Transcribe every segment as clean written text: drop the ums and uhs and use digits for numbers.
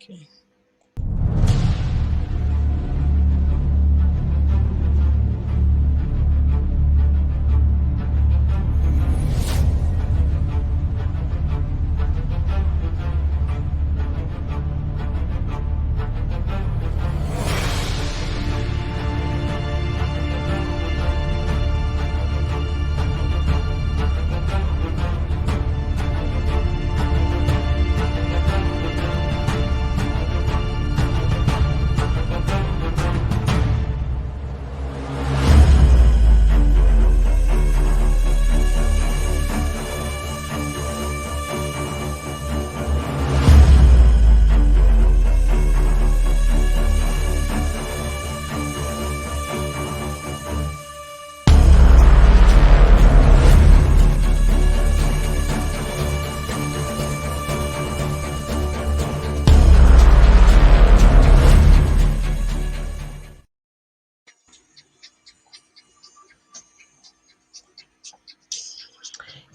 Okay.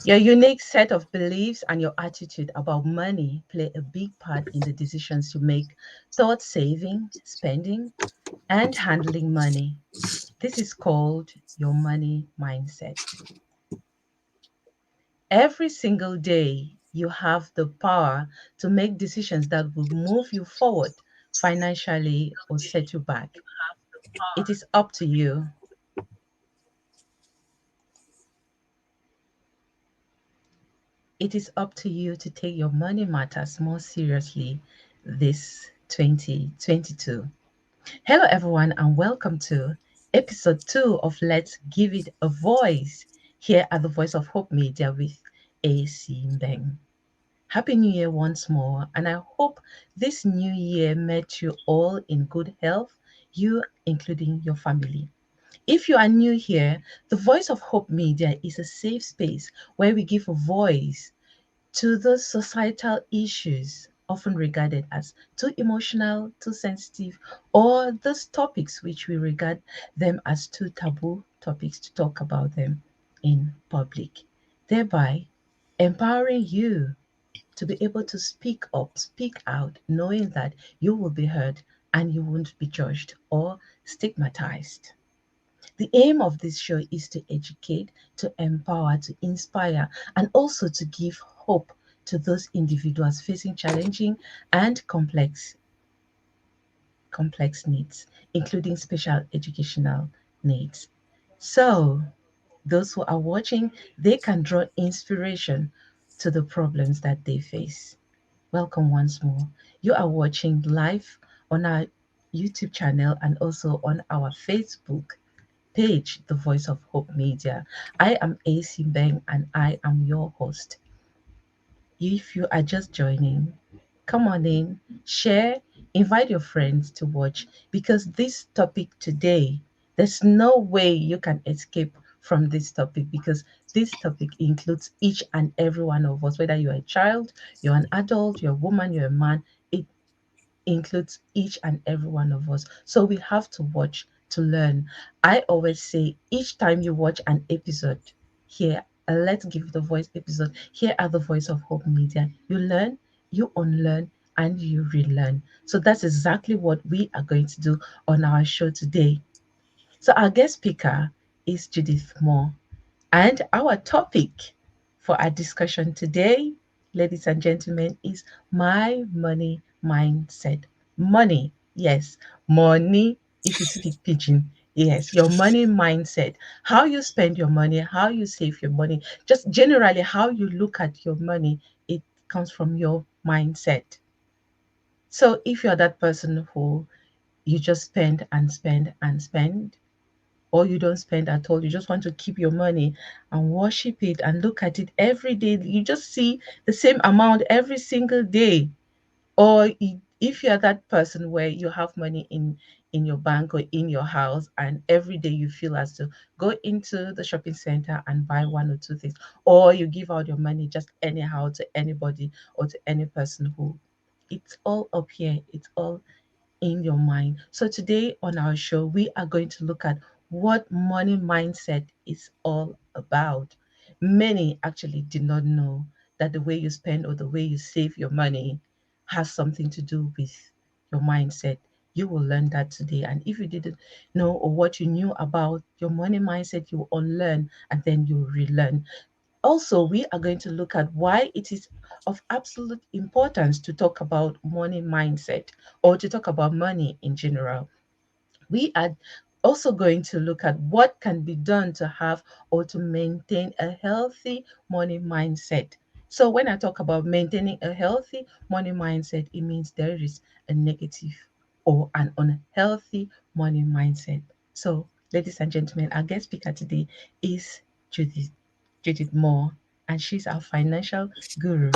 Your unique set of beliefs and your attitude about money play a big part in the decisions you make towards saving, spending, and handling money. This is called your money mindset. Every single day, you have the power to make decisions that will move you forward financially or set you back. It is up to you. It is up to you to take your money matters more seriously this 2022. Hello, everyone, and welcome to episode 2 of Let's Give It a Voice here at the Voice of Hope Media with AC Mbeng. Happy New Year once more, and I hope this new year met you all in good health, you including your family. If you are new here, the Voice of Hope Media is a safe space where we give a voice to those societal issues often regarded as too emotional, too sensitive, or those topics which we regard them as too taboo topics to talk about them in public, thereby empowering you to be able to speak up, speak out, knowing that you will be heard and you won't be judged or stigmatized. The aim of this show is to educate, to empower, to inspire, and also to give hope to those individuals facing challenging and complex needs, including special educational needs. So, those who are watching, they can draw inspiration to the problems that they face. Welcome once more. You are watching live on our YouTube channel and also on our Facebook page, The Voice of Hope Media. I am AC Beng and I am your host. If you are just joining, come on in, share, invite your friends to watch because this topic today, there's no way you can escape from this topic because this topic includes each and every one of us, whether you're a child, you're an adult, you're a woman, you're a man, it includes each and every one of us. So we have to watch to learn. I always say each time you watch an episode here, Let's Give the Voice episode, here at the Voice of Hope Media, you learn, you unlearn, and you relearn. So that's exactly what we are going to do on our show today. So our guest speaker is Judith Moor. And our topic for our discussion today, ladies and gentlemen, is my money mindset. Money, yes, money, if you speak pidgin. Yes, your money mindset, how you spend your money, how you save your money, just generally how you look at your money, it comes from your mindset. So if you're that person who you just spend and spend and spend, or you don't spend at all. You just want to keep your money and worship it and look at it every day. You just see the same amount every single day. Or if you're that person where you have money in your bank or in your house and every day you feel as to go into the shopping center and buy one or two things, or you give out your money just anyhow to anybody or to any person who, it's all up here, it's all in your mind. So, today on our show, we are going to look at what money mindset is all about. Many actually did not know that the way you spend or the way you save your money has something to do with your mindset. You will learn that today. And if you didn't know or what you knew about your money mindset, you will unlearn and then you relearn. Also, we are going to look at why it is of absolute importance to talk about money mindset or to talk about money in general. We are also going to look at what can be done to have or to maintain a healthy money mindset. So, when I talk about maintaining a healthy money mindset, it means there is a negative or an unhealthy money mindset. So, ladies and gentlemen, our guest speaker today is Judith, Judith Moore, and she's our financial guru.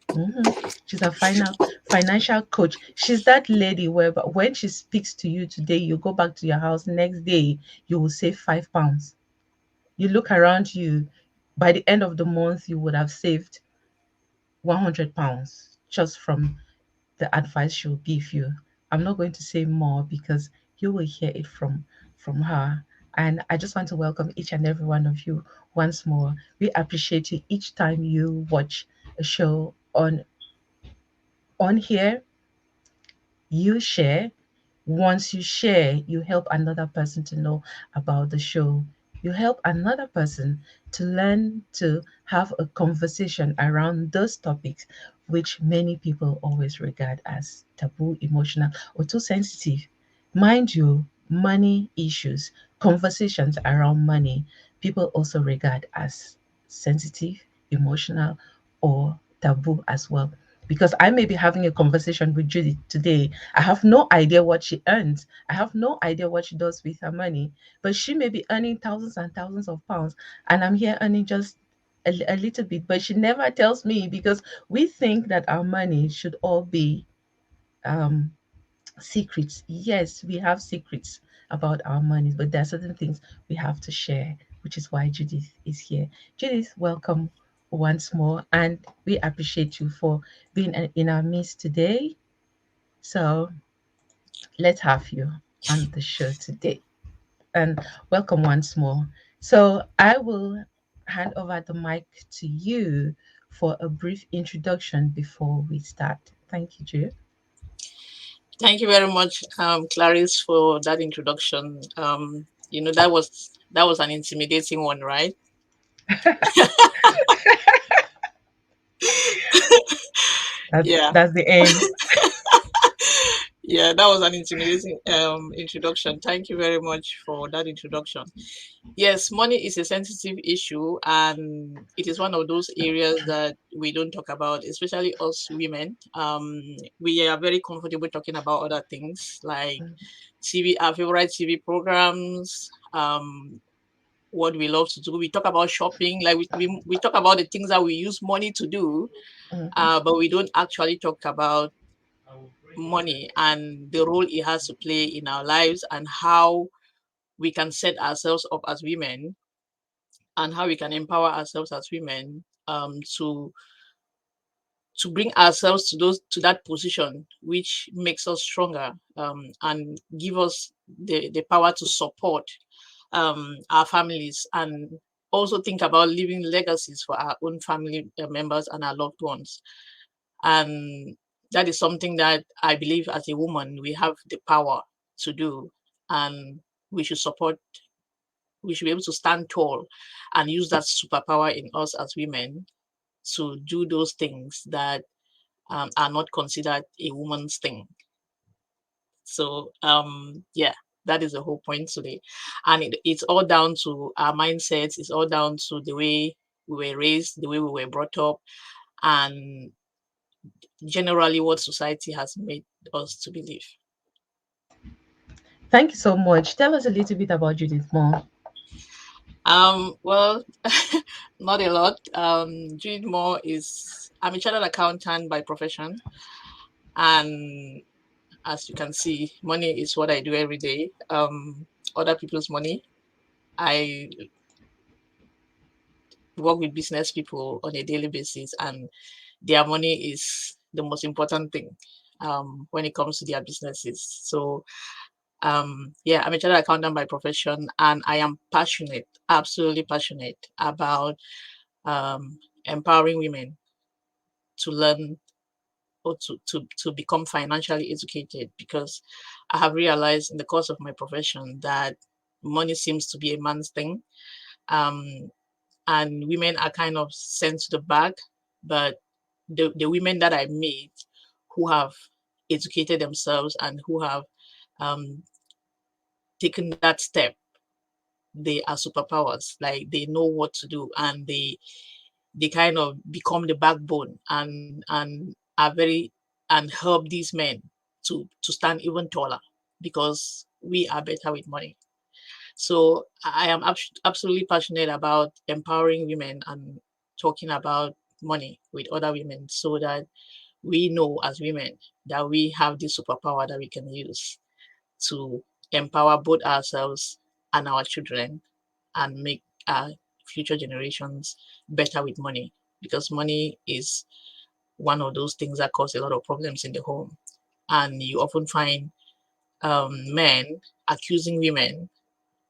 Mhm. She's a financial coach. She's that lady where when she speaks to you today, you go back to your house next day, you will save £5. You look around you, by the end of the month, you would have saved £100 just from the advice she'll give you. I'm not going to say more because you will hear it from her. And I just want to welcome each and every one of you once more. We appreciate you each time you watch a show on here. You share. Once you share, you help another person to know about the show. You help another person to learn to have a conversation around those topics which many people always regard as taboo, emotional, or too sensitive. Mind you, money issues, conversations around money, people also regard as sensitive, emotional, or taboo as well. Because I may be having a conversation with Judy today. I have no idea what she earns. I have no idea what she does with her money. But she may be earning thousands and thousands of pounds, and I'm here earning just a little bit. But she never tells me because we think that our money should all be um, secrets. Yes, we have secrets about our money, but there are certain things we have to share, which is why Judith is here. Judith, welcome once more, and we appreciate you for being in our midst today. So let's have you on the show today, and welcome once more. So I will hand over the mic to you for a brief introduction before we start. Thank you, Jude. Thank you very much, Clarice, for that introduction. That was an intimidating one, right? Yeah, That's the aim. yeah, that was an intimidating introduction. Thank you very much for that introduction. Yes, money is a sensitive issue, and it is one of those areas that we don't talk about, especially us women. We are very comfortable talking about other things like TV, our favorite TV programs, what we love to do. We talk about shopping, like we talk about the things that we use money to do, Mhm. but we don't actually talk about money and the role it has to play in our lives and how we can set ourselves up as women and how we can empower ourselves as women to bring ourselves to that position which makes us stronger, and give us the power to support our families and also think about leaving legacies for our own family members and our loved ones. And that is something that I believe as a woman we have the power to do, and we should support, we should be able to stand tall and use that superpower in us as women to do those things that are not considered a woman's thing. So yeah, that is the whole point today. And it's all down to our mindsets, it's all down to the way we were raised, the way we were brought up, and generally what society has made us to believe. Thank you so much. Tell us a little bit about Judith Moore. Well, not a lot. Judith Moore is, I'm a chartered accountant by profession, and as you can see, money is what I do every day. Other people's money. I work with business people on a daily basis, and their money is the most important thing when it comes to their businesses. So, yeah, I'm a chartered accountant by profession, and I am passionate, absolutely passionate about empowering women to learn or to become financially educated, because I have realized in the course of my profession that money seems to be a man's thing. Um, and women are kind of sent to the back. But the women that I meet who have educated themselves and who have um, taken that step, they are superpowers. Like, they know what to do, and they kind of become the backbone, and are very, and help these men to stand even taller, because we are better with money. So I am absolutely passionate about empowering women and talking about money with other women, so that we know as women that we have this superpower that we can use to empower both ourselves and our children, and make our future generations better with money, because money is one of those things that cause a lot of problems in the home. And you often find men accusing women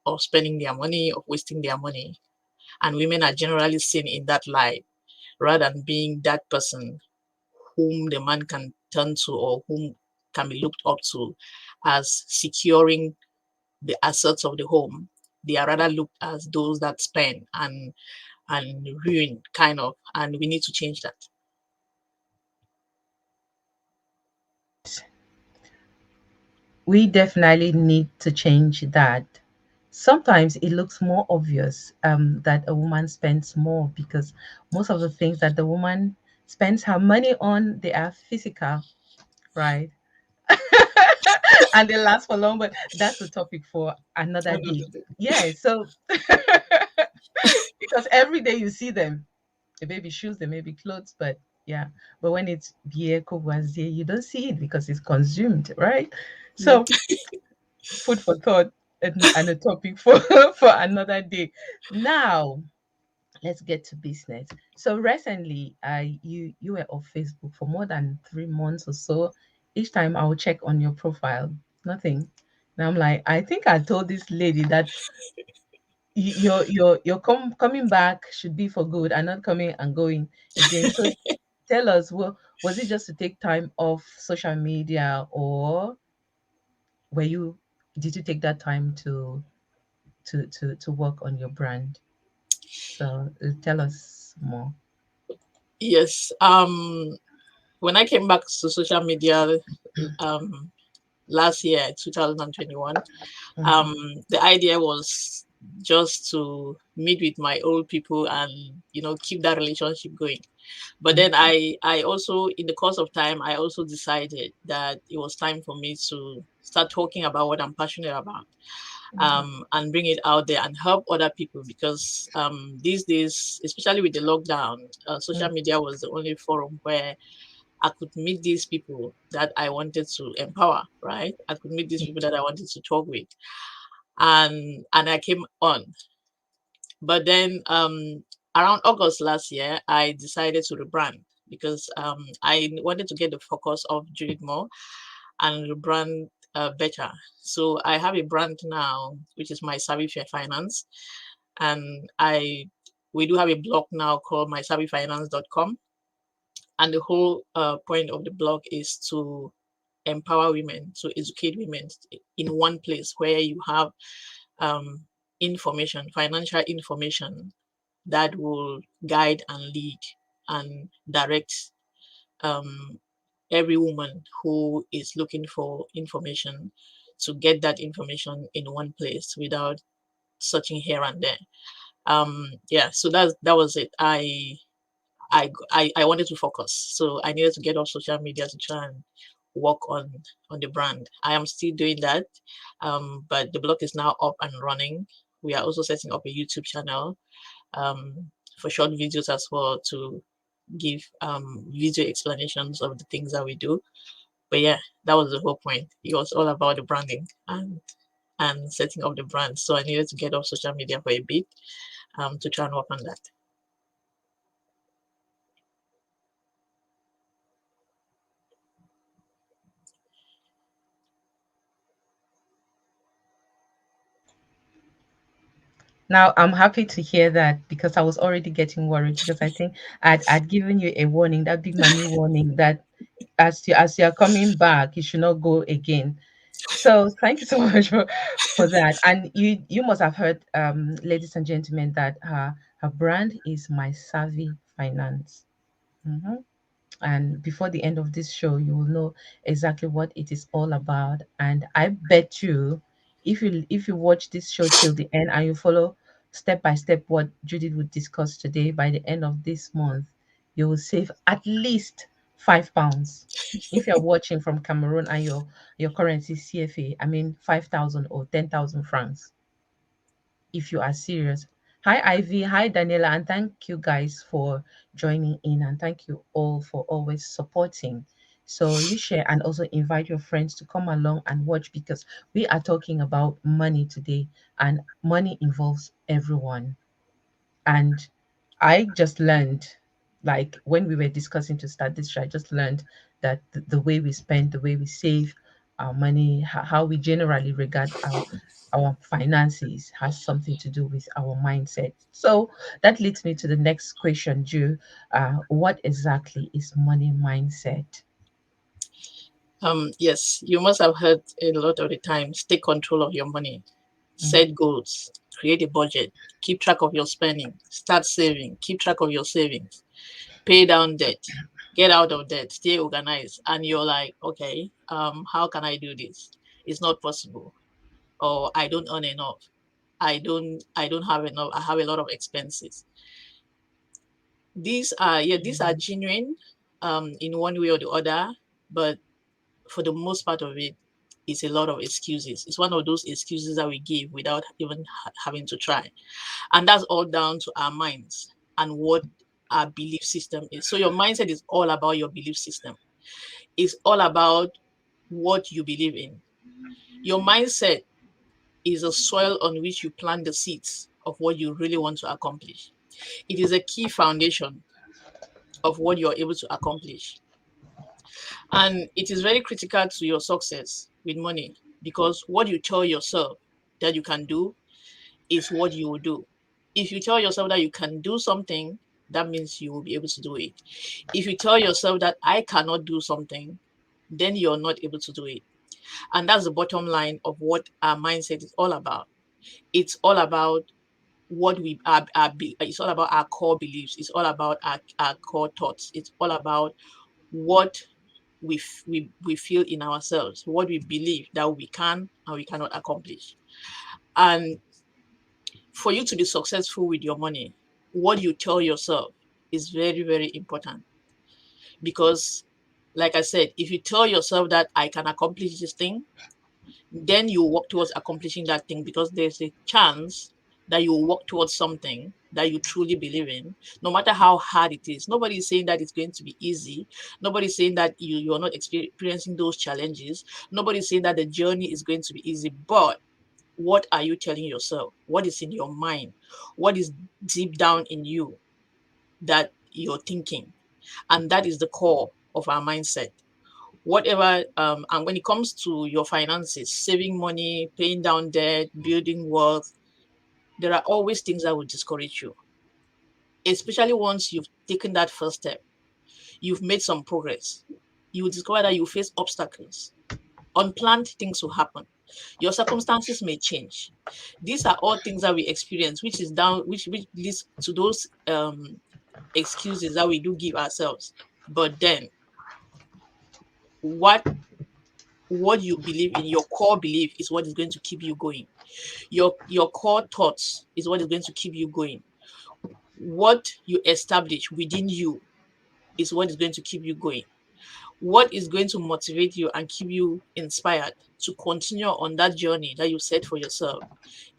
of spending their money, of wasting their money. And women are generally seen in that light, rather than being that person whom the man can turn to, or whom can be looked up to as securing the assets of the home. They are rather looked as those that spend and ruin, kind of. And we need to change that. We definitely need to change that. Sometimes it looks more obvious that a woman spends more because most of the things that the woman spends her money on, they are physical, right? And they last for long, but that's a topic for another day. Yeah, so because every day you see them, they may be shoes, they may be clothes, but yeah. But when it's beer, courvoisier, you don't see it because it's consumed, right? So food for thought, and a topic for for another day. Now let's get to business. So recently, you were off Facebook for more than 3 months or so. Each time I will check on your profile, nothing. And I'm like, I think I told this lady that your coming back should be for good and not coming and going again. So tell us, well, was it just to take time off social media, or were you did you take that time to work on your brand? So tell us more. Yes. When I came back to social media um, last year, 2021, Mhm, the idea was just to meet with my old people and keep that relationship going. But then mhm, I also, in the course of time, I also decided that it was time for me to start talking about what I'm passionate about, mhm, and bring it out there and help other people, because these days, especially with the lockdown, social mhm. media was the only forum where I could meet these people that I wanted to empower, right? I could meet these people that I wanted to talk with. And I came on. But then around August last year, I decided to rebrand, because I wanted to get the focus of Judith Moor and rebrand better. So I have a brand now, which is my Savvy Finance. And we do have a blog now called mysavvyfinance.com. And the whole point of the blog is to empower women, to educate women in one place, where you have um, information, financial information, that will guide and lead and direct um, every woman who is looking for information, to get that information in one place without searching here and there. Yeah, so that was it. I wanted to focus, so I needed to get off social media to try and work on the brand. I am still doing that, but the blog is now up and running. We are also setting up a YouTube channel, um, for short videos as well, to give video explanations of the things that we do. But yeah, that was the whole point. It was all about the branding and setting up the brand. So I needed to get off social media for a bit, to try and work on that. Now I'm happy to hear that because I was already getting worried because I think I'd given you a warning, that big mommy warning, that as you're coming back, you should not go again. So thank you so much for that. And you must have heard, ladies and gentlemen, that her brand is My Savvy Finance. Mhm. And before the end of this show, you will know exactly what it is all about. And I bet you, if you watch this show till the end and you follow step by step what Judith would discuss today, by the end of this month you will save at least £5. If you're watching from Cameroon and your currency is CFA, I mean 5,000 or 10,000 francs, if you are serious. Hi, Ivy. Hi, Daniela. And thank you guys for joining in. And thank you all for always supporting. So you share and also invite your friends to come along and watch, because we are talking about money today, and money involves everyone. And I just learned, like when we were discussing to start this show, I just learned that the way we spend, the way we save our money, how we generally regard our finances has something to do with our mindset. So that leads me to the next question, Ju. What exactly is money mindset? Yes, you must have heard a lot of the times, take control of your money, Mm. set goals, create a budget, keep track of your spending, start saving, keep track of your savings, pay down debt, get out of debt, stay organized. And you're like, okay, how can I do this? It's not possible. Or I don't earn enough. I don't have enough. I have a lot of expenses. These are genuine in one way or the other, but for the most part of it, it's a lot of excuses. It's one of those excuses that we give without even having to try. And that's all down to our minds and what our belief system is. So your mindset is all about your belief system. It's all about what you believe in. Your mindset is a soil on which you plant the seeds of what you really want to accomplish. It is a key foundation of what you're able to accomplish. And it is very critical to your success with money, because what you tell yourself that you can do is what you will do. If you tell yourself that you can do something, that means you will be able to do it. If you tell yourself that I cannot do something, then you're not able to do it. And that's the bottom line of what our mindset is all about. It's all about what we it's all about our core beliefs. It's all about our core thoughts. It's all about what we feel in ourselves, what we believe that we can and we cannot accomplish. And for you to be successful with your money, what you tell yourself is very, very important. Because, like I said, if you tell yourself that I can accomplish this thing, then you work towards accomplishing that thing, because there's a chance that you will work towards something that you truly believe in, no matter how hard it is. Nobody is saying that it's going to be easy. Nobody is saying that you're not experiencing those challenges. Nobody is saying that the journey is going to be easy. But what are you telling yourself? What is in your mind? What is deep down in you that you're thinking? And that is the core of our mindset. Whatever, and when it comes to your finances, saving money, paying down debt, building wealth, there are always things that will discourage you, especially once you've taken that first step, you've made some progress. You will discover that you face obstacles. Unplanned things will happen. Your circumstances may change. These are all things that we experience, which leads to those excuses that we do give ourselves. But then, what what you believe in, your core belief, is what is going to keep you going. Your core thoughts is what is going to keep you going. What you establish within you is what is going to keep you going. What is going to motivate you and keep you inspired to continue on that journey that you set for yourself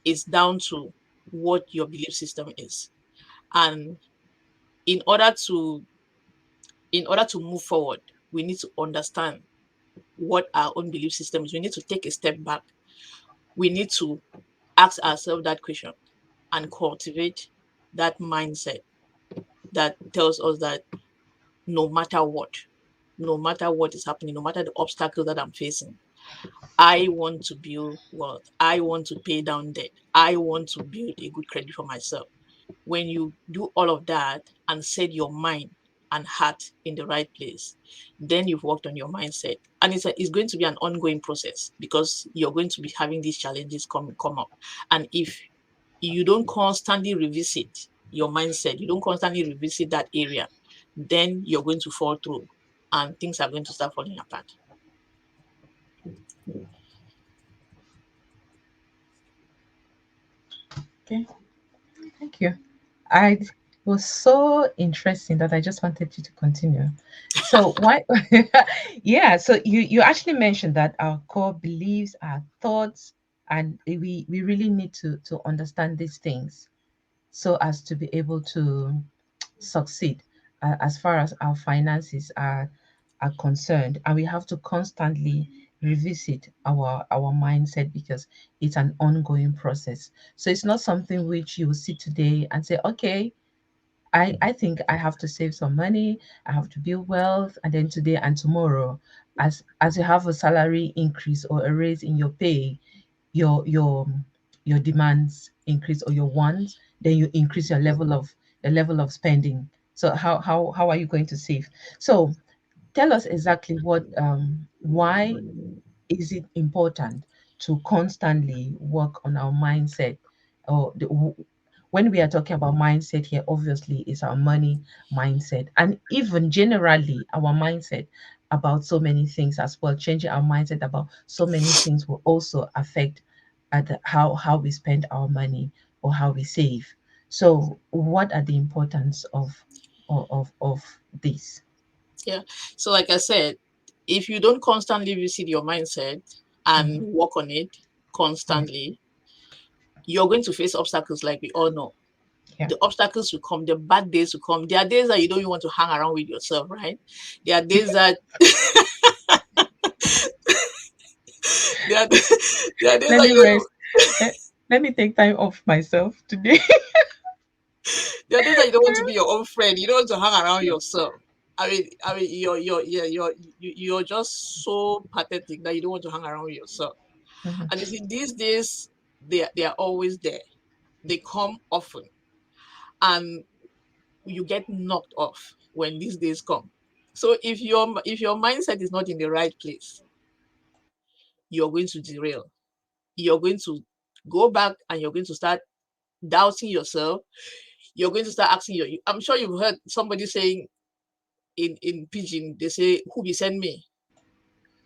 is down to what your belief system is. And in order to in order to move forward, we need to understand what our own belief system is. We need to take a step back. We need to ask ourselves that question and cultivate that mindset that tells us that no matter what, no matter what is happening, no matter the obstacles that I'm facing, I want to build wealth. I want to pay down debt. I want to build a good credit for myself. When you do all of that and set your mind and heart in the right place, then you've worked on your mindset. And it's going to be an ongoing process because you're going to be having these challenges come up. And if you don't constantly revisit your mindset, you don't constantly revisit that area, then you're going to fall through and things are going to start falling apart. Okay, thank you. I it was so interesting that I just wanted you to continue. So why yeah, so you actually mentioned that our core beliefs, our thoughts, and we really need to understand these things so as to be able to succeed as far as our finances are concerned, and we have to constantly revisit our mindset because it's an ongoing process. So it's not something which you will sit today and say, okay, I think I have to save some money, I have to build wealth, and then today and tomorrow, as you have a salary increase or a raise in your pay, your demands increase or your wants, then you increase your level of spending. So how are you going to save? So tell us exactly what why is it important to constantly work on our mindset, or when we are talking about mindset here, obviously is our money mindset, and even generally our mindset about so many things as well. Changing our mindset about so many things will also affect at how we spend our money or how we save. So what are the importance of this? Yeah. So, like I said, if you don't constantly visit your mindset and Mhm. work on it Yeah, constantly, you're going to face obstacles like we all know. yeah. The obstacles will come, the bad days will come. There are days that you don't even want to hang around with yourself, right? There are days that there are, there are days Let that me you rest. don't Let me take time off myself today. there are days that you don't want to be your own friend. You don't want to hang around yourself. I mean, you're just so pathetic that you don't want to hang around with yourself. Mhm. And you see, these days they are always there. They come often, and you get knocked off when these days come. So if your mindset is not in the right place, you're going to derail. You're going to go back and you're going to start doubting yourself. You're going to start asking your. I'm sure you've heard somebody saying in pidgin, they say, "Who be send me?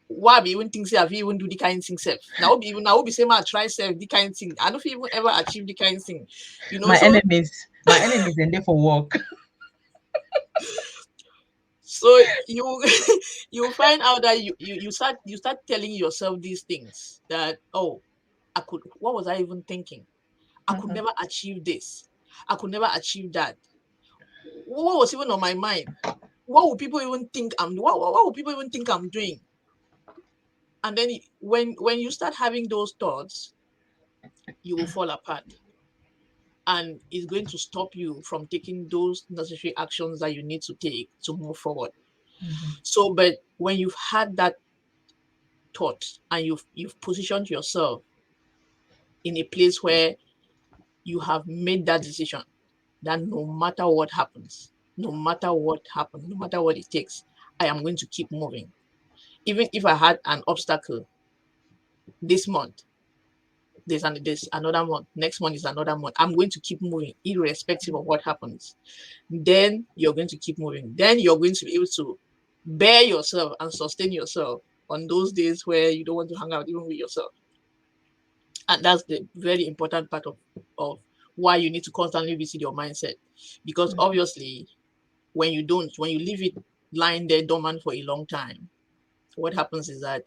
Why be even think say have you even do the kind thing self? Now be say ma try self the kind thing. I don't even ever achieve the kind thing, you know." My So enemies, my enemies, and there for work. so you you find out that you start telling yourself these things that, oh, I could, what was I even thinking? I could Mhm. never achieve this. I could never achieve that. What was even on my mind? What would people even think what would people even think I'm doing? And then when you start having those thoughts, you will fall apart, and it's going to stop you from taking those necessary actions that you need to take to move forward. Mhm. So, but when you've had that thought and you've positioned yourself in a place where you have made that decision, that no matter what happens, no matter what happens, no matter what it takes, I am going to keep moving. Even if I had an obstacle this month, there's another month, next month is another month. I'm going to keep moving, irrespective of what happens. Then you're going to keep moving. Then you're going to be able to bear yourself and sustain yourself on those days where you don't want to hang out even with yourself. And that's the very important part of why you need to constantly visit your mindset. Because Mhm. obviously, when you leave it lying there dormant for a long time, what happens is that,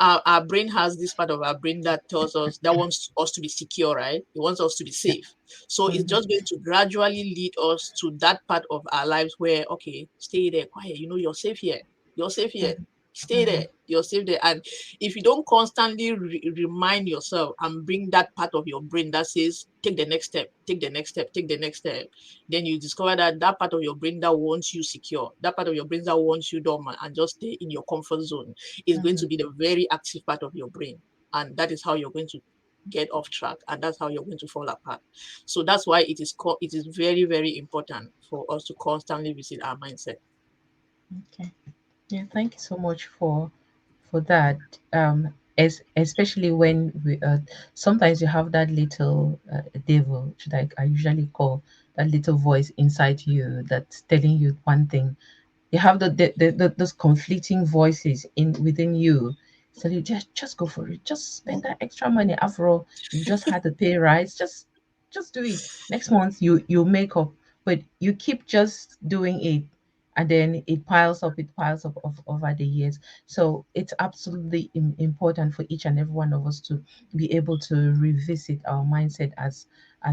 our brain has this part of our brain that tells us, that wants us to be secure, right? It wants us to be Yeah. safe. So it's Mhm. just going to gradually lead us to that part of our lives where, okay, stay there quiet, you're safe here, you're safe here, Mhm. stay there, Mhm. you're safe there. And if you don't constantly remind yourself and bring that part of your brain that says, take the next step, take the next step, take the next step, then you discover that that part of your brain that wants you secure, that part of your brain that wants you dormant and just stay in your comfort zone, is going Mhm. to be the very active part of your brain. And that is how you're going to get off track, and that's how you're going to fall apart. So that's why it is very, very important for us to constantly visit our mindset. Okay. Yeah, thank you so much for that. Especially when we sometimes you have that little devil, should I usually call that little voice inside you that's telling you one thing. You have those conflicting voices in within you. So you just go for it. Just spend that extra money. After all, you've just had the pay rise. Just do it. Next month you make up, but you keep just doing it, and then it piles up over the years. So it's absolutely important for each and every one of us to be able to revisit our mindset, as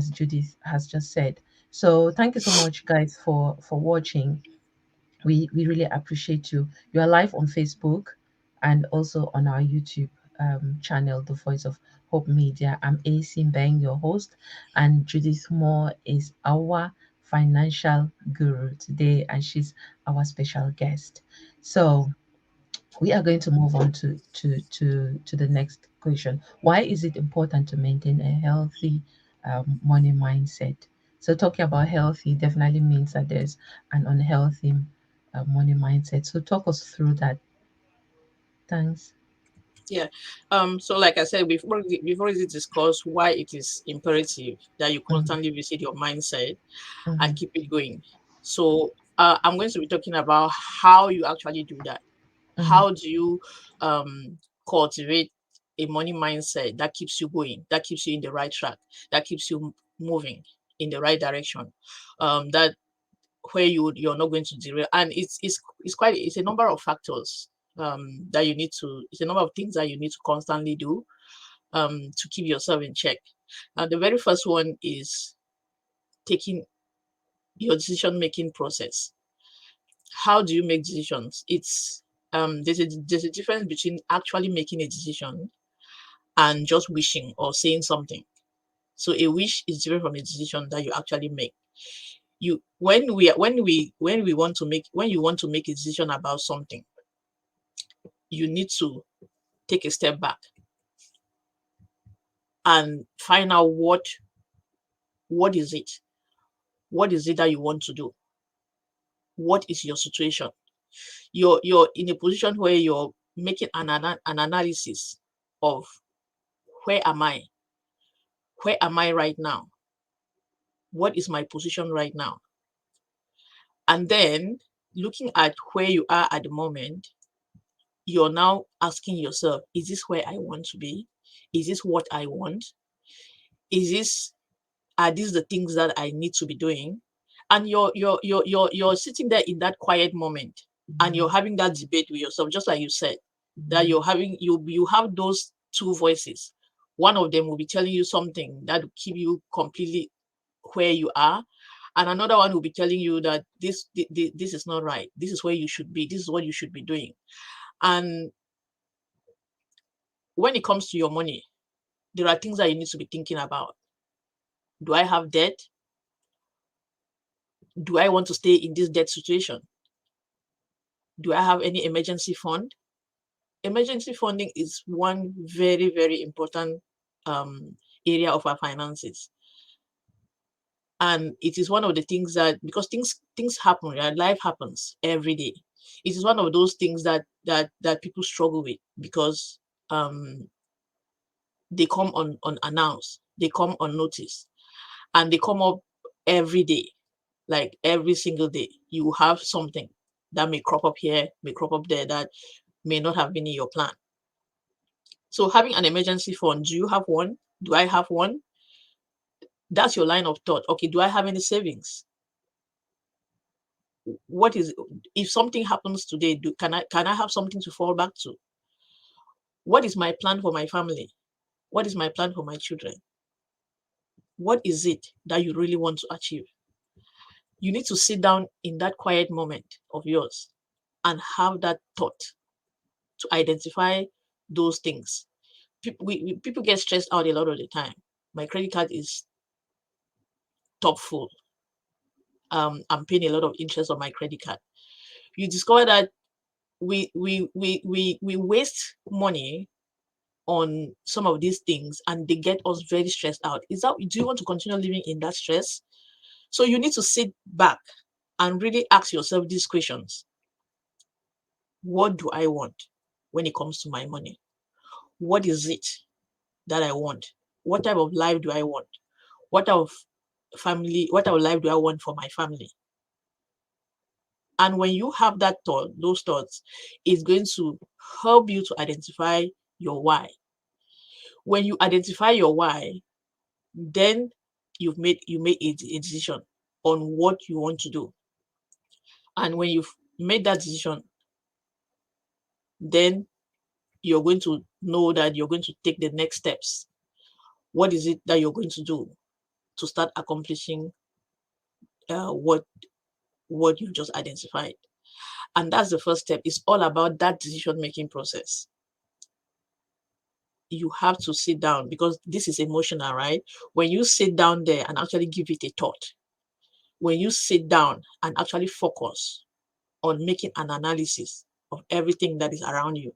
Judith has just said. So thank you so much, guys, for watching. We really appreciate you. You are live on Facebook and also on our YouTube channel, The Voice of Hope Media. I'm AC Bang, your host, and Judith Moor is our financial guru today, and she's our special guest. So we are going to move on to the next question. Why is it important to maintain a healthy money mindset? So talking about healthy definitely means that there's an unhealthy money mindset. So talk us through that. Thanks. Yeah. So like I said, we've already discussed why it is imperative that you Mm-hmm, constantly visit your mindset mm-hmm, and keep it going. So I'm going to be talking about how you actually do that. mm-hmm, How do you cultivate a money mindset that keeps you going, that keeps you in the right track, that keeps you moving in the right direction, that where you're not going to derail. And it's a number of factors that you need to it's a number of things that you need to constantly do to keep yourself in check. The very first one is taking your decision making process. How do you make decisions? It's there's a difference between actually making a decision and just wishing or saying something. So a wish is different from a decision that you actually make. You when we want to make when you want to make a decision about something, you need to take a step back and find out what is it? What is it that you want to do? What is your situation? You're in a position where you're making an analysis of where am I? Where am I right now? What is my position right now? And then looking at where you are at the moment, you're now asking yourself, is this where I want to be? Is this what I want? Is this are these the things that I need to be doing? And you're sitting there in that quiet moment and you're having that debate with yourself, just like you said, that you have those two voices. One of them will be telling you something that will keep you completely where you are, and another one will be telling you that this is not right. This is where you should be. This is what you should be doing. And when it comes to your money, there are things that you need to be thinking about. Do I have debt? Do I want to stay in this debt situation? Do I have any emergency fund? Emergency funding is one very, very important area of our finances. And it is one of the things that because things happen, right? Life happens every day. It is one of those things that people struggle with because um, they come unannounced, they come unnoticed, and they come up every day, like every single day. You have something that may crop up here, may crop up there that may not have been in your plan. So having an emergency fund, do you have one? Do I have one? That's your line of thought. Okay, do I have any savings? What is if something happens today, can I have something to fall back to? What is my plan for my family? What is my plan for my children? What is it that you really want to achieve? You need to sit down in that quiet moment of yours and have that thought to identify those things. People get stressed out a lot of the time. My credit card is top full. I'm paying a lot of interest on my credit card. You discover that we waste money on some of these things and they get us very stressed out. Is that, do you want to continue living in that stress? So you need to sit back and really ask yourself these questions. What do I want when it comes to my money? What is it that I want? What type of life do I want? What type of what type of life do I want for my family? And when you have that thought, those thoughts, it's going to help you to identify your why. When you identify your why, then you made a decision on what you want to do. And when you've made that decision, then you're going to know that you're going to take the next steps. What is it that you're going to do to start accomplishing what you've just identified? And that's the first step. It's all about that decision making process. You have to sit down because this is emotional, right? When you sit down there and actually give it a thought, when you sit down and actually focus on making an analysis of everything that is around you,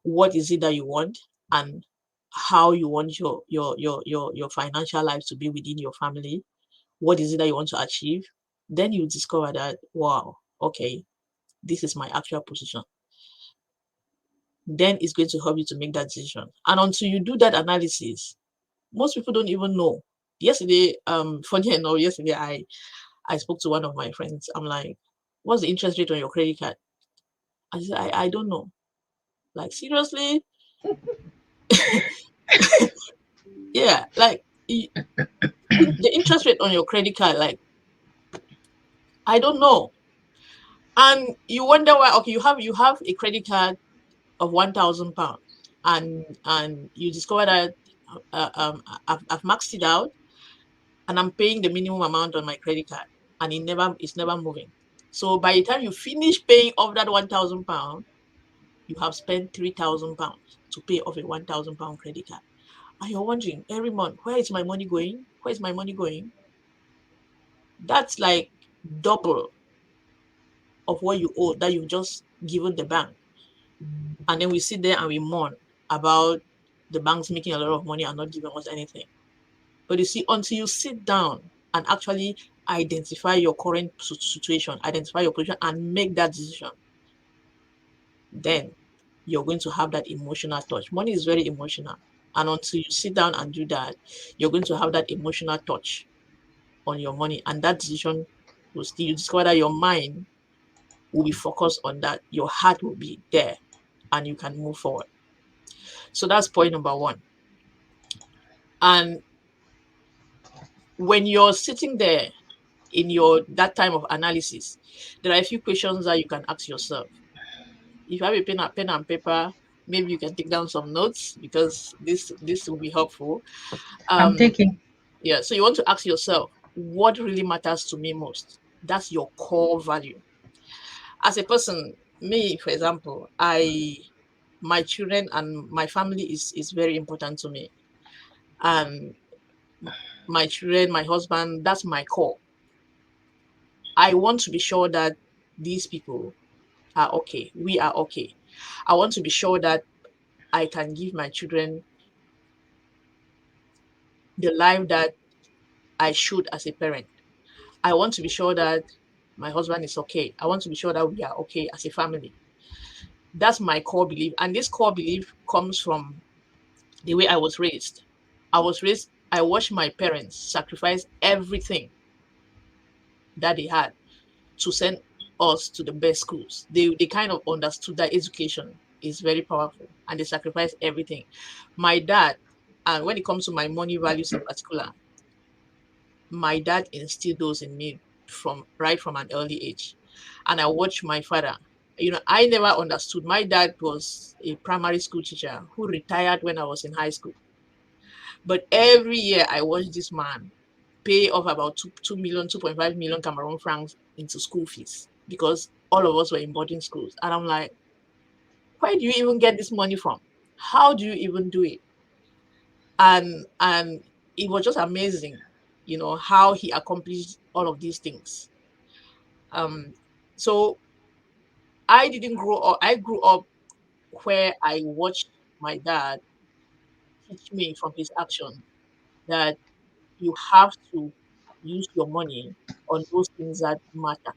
what is it that you want, and how you want your financial life to be within your family, what is it that you want to achieve, then you discover that, wow, okay, this is my actual position. Then it's going to help you to make that decision. And until you do that analysis, most people don't even know. Yesterday, funny enough, yesterday I spoke to one of my friends. I'm like, what's the interest rate on your credit card? I said, I don't know. Like, seriously? Yeah, like the interest rate on your credit card, like, I don't know. And you wonder why. Okay, you have a credit card of £1,000, and you discover that I've maxed it out and I'm paying the minimum amount on my credit card, and it's never moving. So by the time you finish paying off that £1,000, you have spent £3,000 to pay off a £1,000 credit card. And you're wondering every month, where is my money going? Where is my money going? That's like double of what you owe that you've just given the bank. And then we sit there and we mourn about the banks making a lot of money and not giving us anything. But you see, until you sit down and actually identify your current situation, identify your position, and make that decision, then you're going to have that emotional touch. Money is very emotional. And until you sit down and do that, you're going to have that emotional touch on your money. And that decision will still, you discover that your mind will be focused on that. Your heart will be there and you can move forward. So that's point number one. And when you're sitting there in your that time of analysis, there are a few questions that you can ask yourself. If you have a pen and paper, maybe you can take down some notes because this will be helpful. I'm Um, taking. yeah, so you want to ask yourself, what really matters to me most? That's your core value. As a person, me, for example, my children and my family is very important to me. And my children, my husband, that's my core. I want to be sure that these people are okay. We are okay. I want to be sure that I can give my children the life that I should as a parent. I want to be sure that my husband is okay. I want to be sure that we are okay as a family. That's my core belief. And this core belief comes from the way I was raised. I watched my parents sacrifice everything that they had to send us to the best schools. They kind of understood that education is very powerful and they sacrifice everything. My dad, and when it comes to my money values in particular, my dad instilled those in me from right from an early age. And I watched my father. I never understood. My dad was a primary school teacher who retired when I was in high school. But every year I watched this man pay off about 2 million, 2.5 million Cameroon francs into school fees because all of us were in boarding schools. And I'm like, where do you even get this money from? How do you even do it? And it was just amazing, how he accomplished all of these things. Um, so I didn't grow up. I grew up where I watched my dad. teach me from his action that you have to use your money on those things that matter.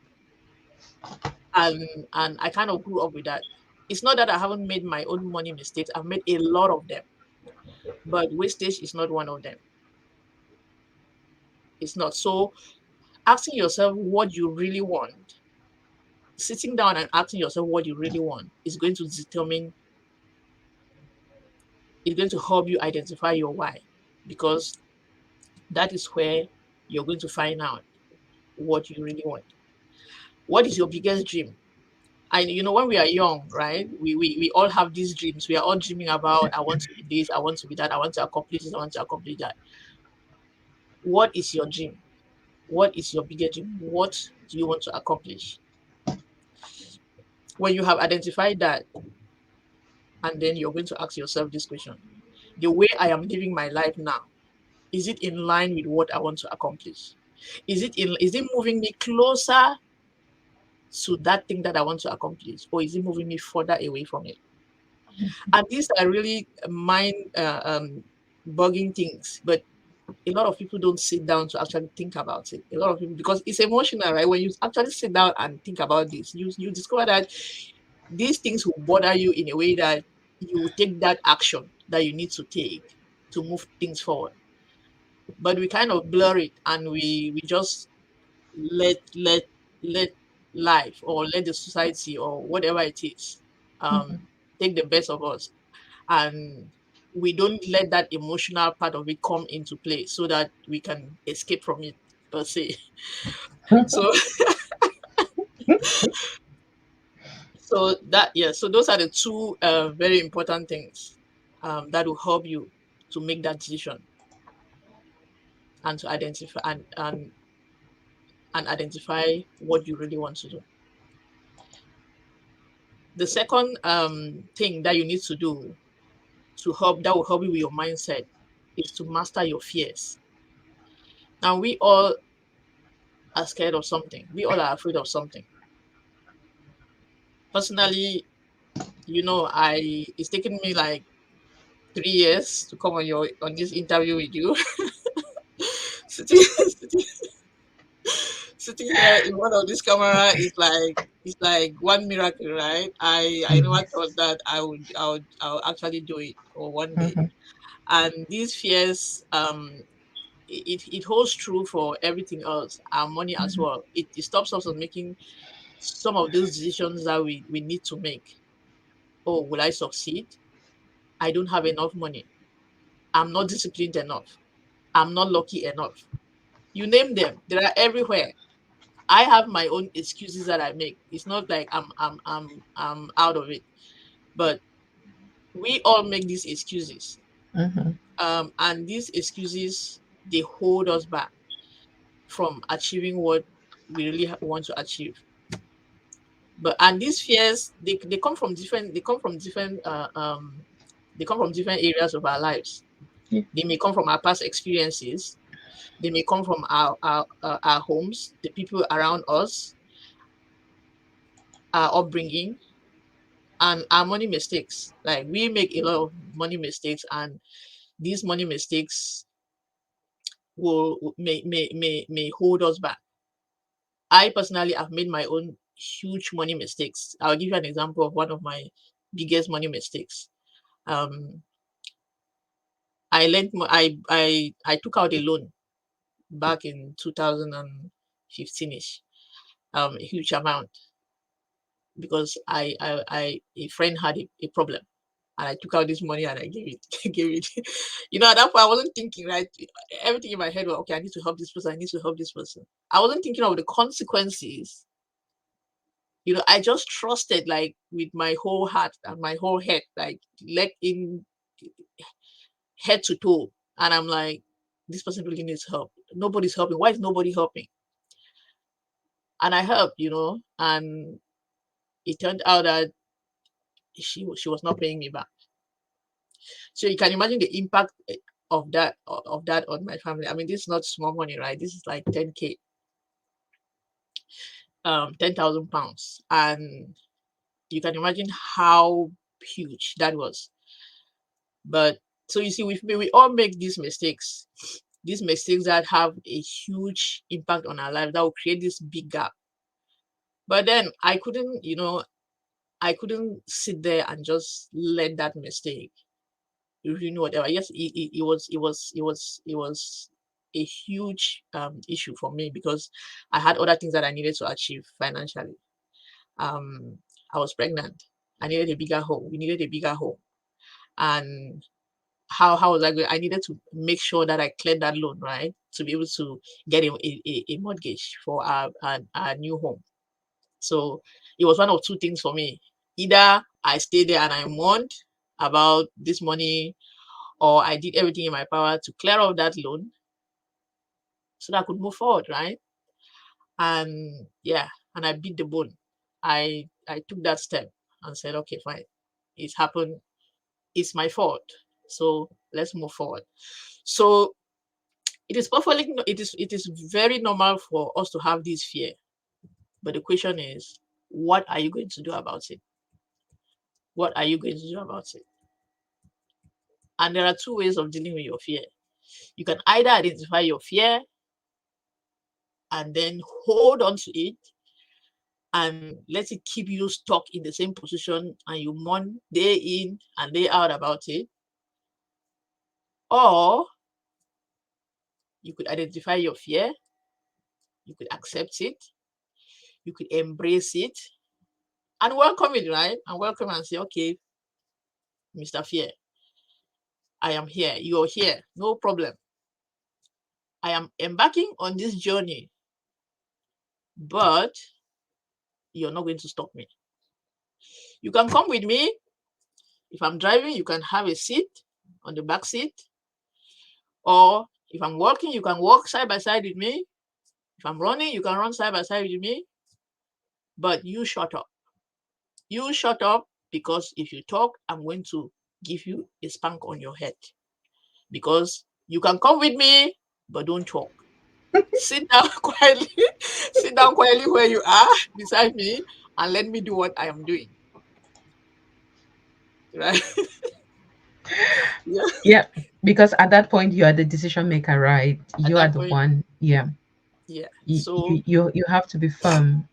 And I kind of grew up with that. It's not that I haven't made my own money mistakes. I've made a lot of them, but wastage is not one of them. It's not. So asking yourself what you really want, sitting down and asking yourself what you really want is going to determine, it's going to help you identify your why, because that is where you're going to find out what you really want. What is your biggest dream? And when we are young, right? We all have these dreams. We are all dreaming about, I want to be this, I want to be that, I want to accomplish this, I want to accomplish that. What is your dream? What is your biggest dream? What do you want to accomplish? When you have identified that, and then you're going to ask yourself this question: the way I am living my life now, is it in line with what I want to accomplish? Is it moving me closer to that thing that I want to accomplish, or is it moving me further away from it? And these are really mind bugging things, but a lot of people don't sit down to actually think about it. A lot of people, because it's emotional, right? When you actually sit down and think about this, you discover that these things will bother you in a way that you will take that action that you need to take to move things forward. But we kind of blur it, and we just let let life, or let the society, or whatever it is, um take the best of us, and we don't let that emotional part of it come into play so that we can escape from it, per se. So so those are the two very important things that will help you to make that decision, and to identify and identify what you really want to do. The second thing that you need to do, that will help you with your mindset, is to master your fears. Now, we all are scared of something. We all are afraid of something. Personally, it's taken me like 3 years to come on this interview with you. sitting, sitting sitting here in one of this camera is like one miracle, right? I never Yes. thought that I would actually do it for one day. And these fears, it holds true for everything else, our money as well. It stops us from making some of those decisions that we need to make. Oh, will I succeed? I don't have enough money. I'm not disciplined enough. I'm not lucky enough. You name them, they are everywhere. I have my own excuses that I make. It's not like I'm out of it, but we all make these excuses. And these excuses, they hold us back from achieving what we really want to achieve. And these fears, they come from different they come from different areas of our lives. Yeah. They may come from our past experiences. They may come from our homes, the people around us, our upbringing, and our money mistakes. Like, we make a lot of money mistakes, and these money mistakes may hold us back. I personally have made my own huge money mistakes. I'll give you an example of one of my biggest money mistakes. Um, I lent mo- I took out a loan back in 2015ish, a huge amount, because a friend had a problem, and I took out this money and I gave it. Gave it. At that point I wasn't thinking, right? Everything in my head was, okay, I need to help this person. I need to help this person. I wasn't thinking of the consequences. I just trusted, like, with my whole heart and my whole head, like, let in head to toe. And I'm like, this person really needs help. Nobody's helping. Why is nobody helping? And I helped, and it turned out that she was not paying me back. So you can imagine the impact of that on my family. I mean, this is not small money, right? This is like 10K, 10,000 pounds, and you can imagine how huge that was. But So you see, we all make these mistakes that have a huge impact on our life that will create this big gap. But then I couldn't sit there and just let that mistake ruin whatever. Yes, it was a huge issue for me because I had other things that I needed to achieve financially. Um, I was pregnant. I needed a bigger home. We needed a bigger home. And how was I going? I needed to make sure that I cleared that loan, right? To be able to get a mortgage for our new home. So it was one of two things for me. Either I stayed there and I mourned about this money, or I did everything in my power to clear off that loan so that I could move forward, right? And yeah, and I beat the bone. I took that step and said, okay, fine. It's happened. It's my fault. So let's move forward. So it is very normal for us to have this fear. But the question is, what are you going to do about it? What are you going to do about it? And there are two ways of dealing with your fear. You can either identify your fear and then hold on to it and let it keep you stuck in the same position and you mourn day in and day out about it. Or you could identify your fear, you could accept it, you could embrace it and welcome it, right? And welcome and say, okay, Mr. Fear, I am here. You're here. No problem. I am embarking on this journey, but you're not going to stop me. You can come with me. If I'm driving, you can have a seat on the back seat. Or if I'm walking, you can walk side by side with me. If I'm running, you can run side by side with me. But you shut up. You shut up because if you talk, I'm going to give you a spank on your head. Because you can come with me, but don't talk. Sit down quietly. Sit down quietly where you are beside me and let me do what I am doing. Right? Yeah. Yeah, because at that point you are the decision maker, right? At You are that the point, one. Yeah, yeah. you So you you, you have to be firm.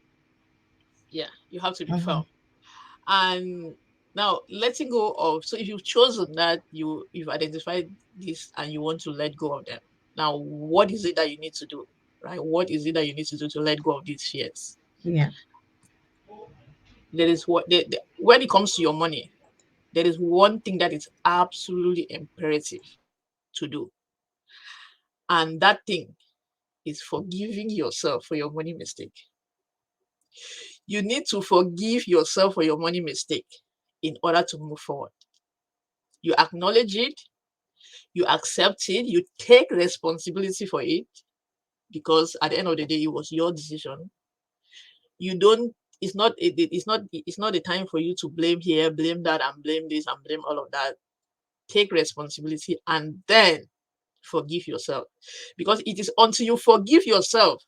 yeah, you have to be Hmm. firm. And now letting go of, so if you've chosen that, you've identified this and you want to let go of them. Now, what is it that you need to do? Right? What is it that you need to do to let go of these fears? Yeah, There is when it comes to your money, there is one thing that is absolutely imperative to do. And that thing is forgiving yourself for your money mistake. You need to forgive yourself for your money mistake in order to move forward. You acknowledge it, you accept it, you take responsibility for it because at the end of the day, it was your decision. You don't. It's not the time for you to blame here, blame that, and blame this and blame all of that. Take responsibility and then forgive yourself, because it is until you forgive yourself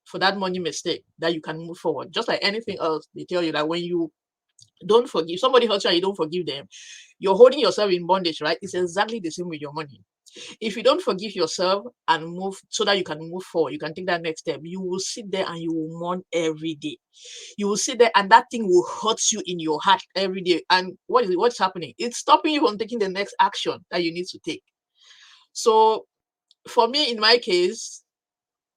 for that money mistake that you can move forward. Just like anything else, they tell you that when you don't forgive somebody hurts you and you don't forgive them, you're holding yourself in bondage, right? It's exactly the same with your money. If you don't forgive yourself and move so that you can move forward, you can take that next step, you will sit there and you will mourn every day. You will sit there and that thing will hurt you in your heart every day. And what's happening? It's stopping you from taking the next action that you need to take. So for me, in my case,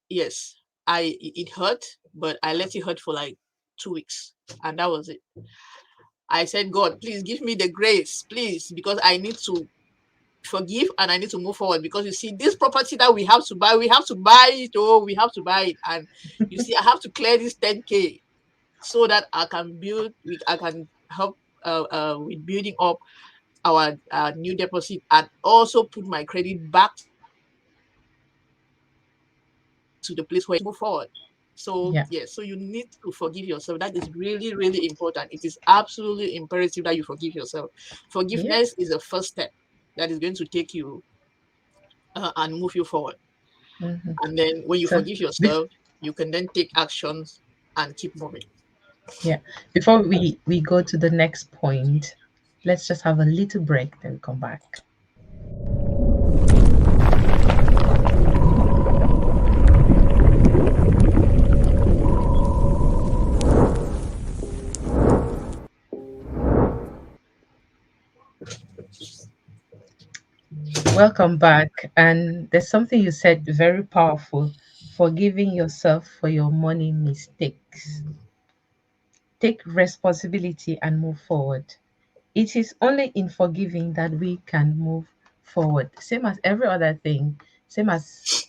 yes, it hurt, but I let it hurt for like 2 weeks, and that was it. I said, God, please give me the grace, please, because I need to forgive and I need to move forward. Because you see, this property that we have to buy it. Oh, we have to buy it. And you see, I have to clear this 10K so that I can help with building up our new deposit and also put my credit back to the place where it can move forward. So yeah, yes, so you need to forgive yourself. That is really, really important. It is absolutely imperative that you forgive yourself. yeah. Forgiveness is the first step that is going to take you and move you forward. Hmm. And then when you So, forgive bef- yourself, you can then take actions and keep moving. yeah, before we go to the next point, let's just have a little break, then come back. Welcome back. And there's something you said very powerful: forgiving yourself for your money mistakes. Take responsibility and move forward. It is only in forgiving that we can move forward. Same as every other thing, same as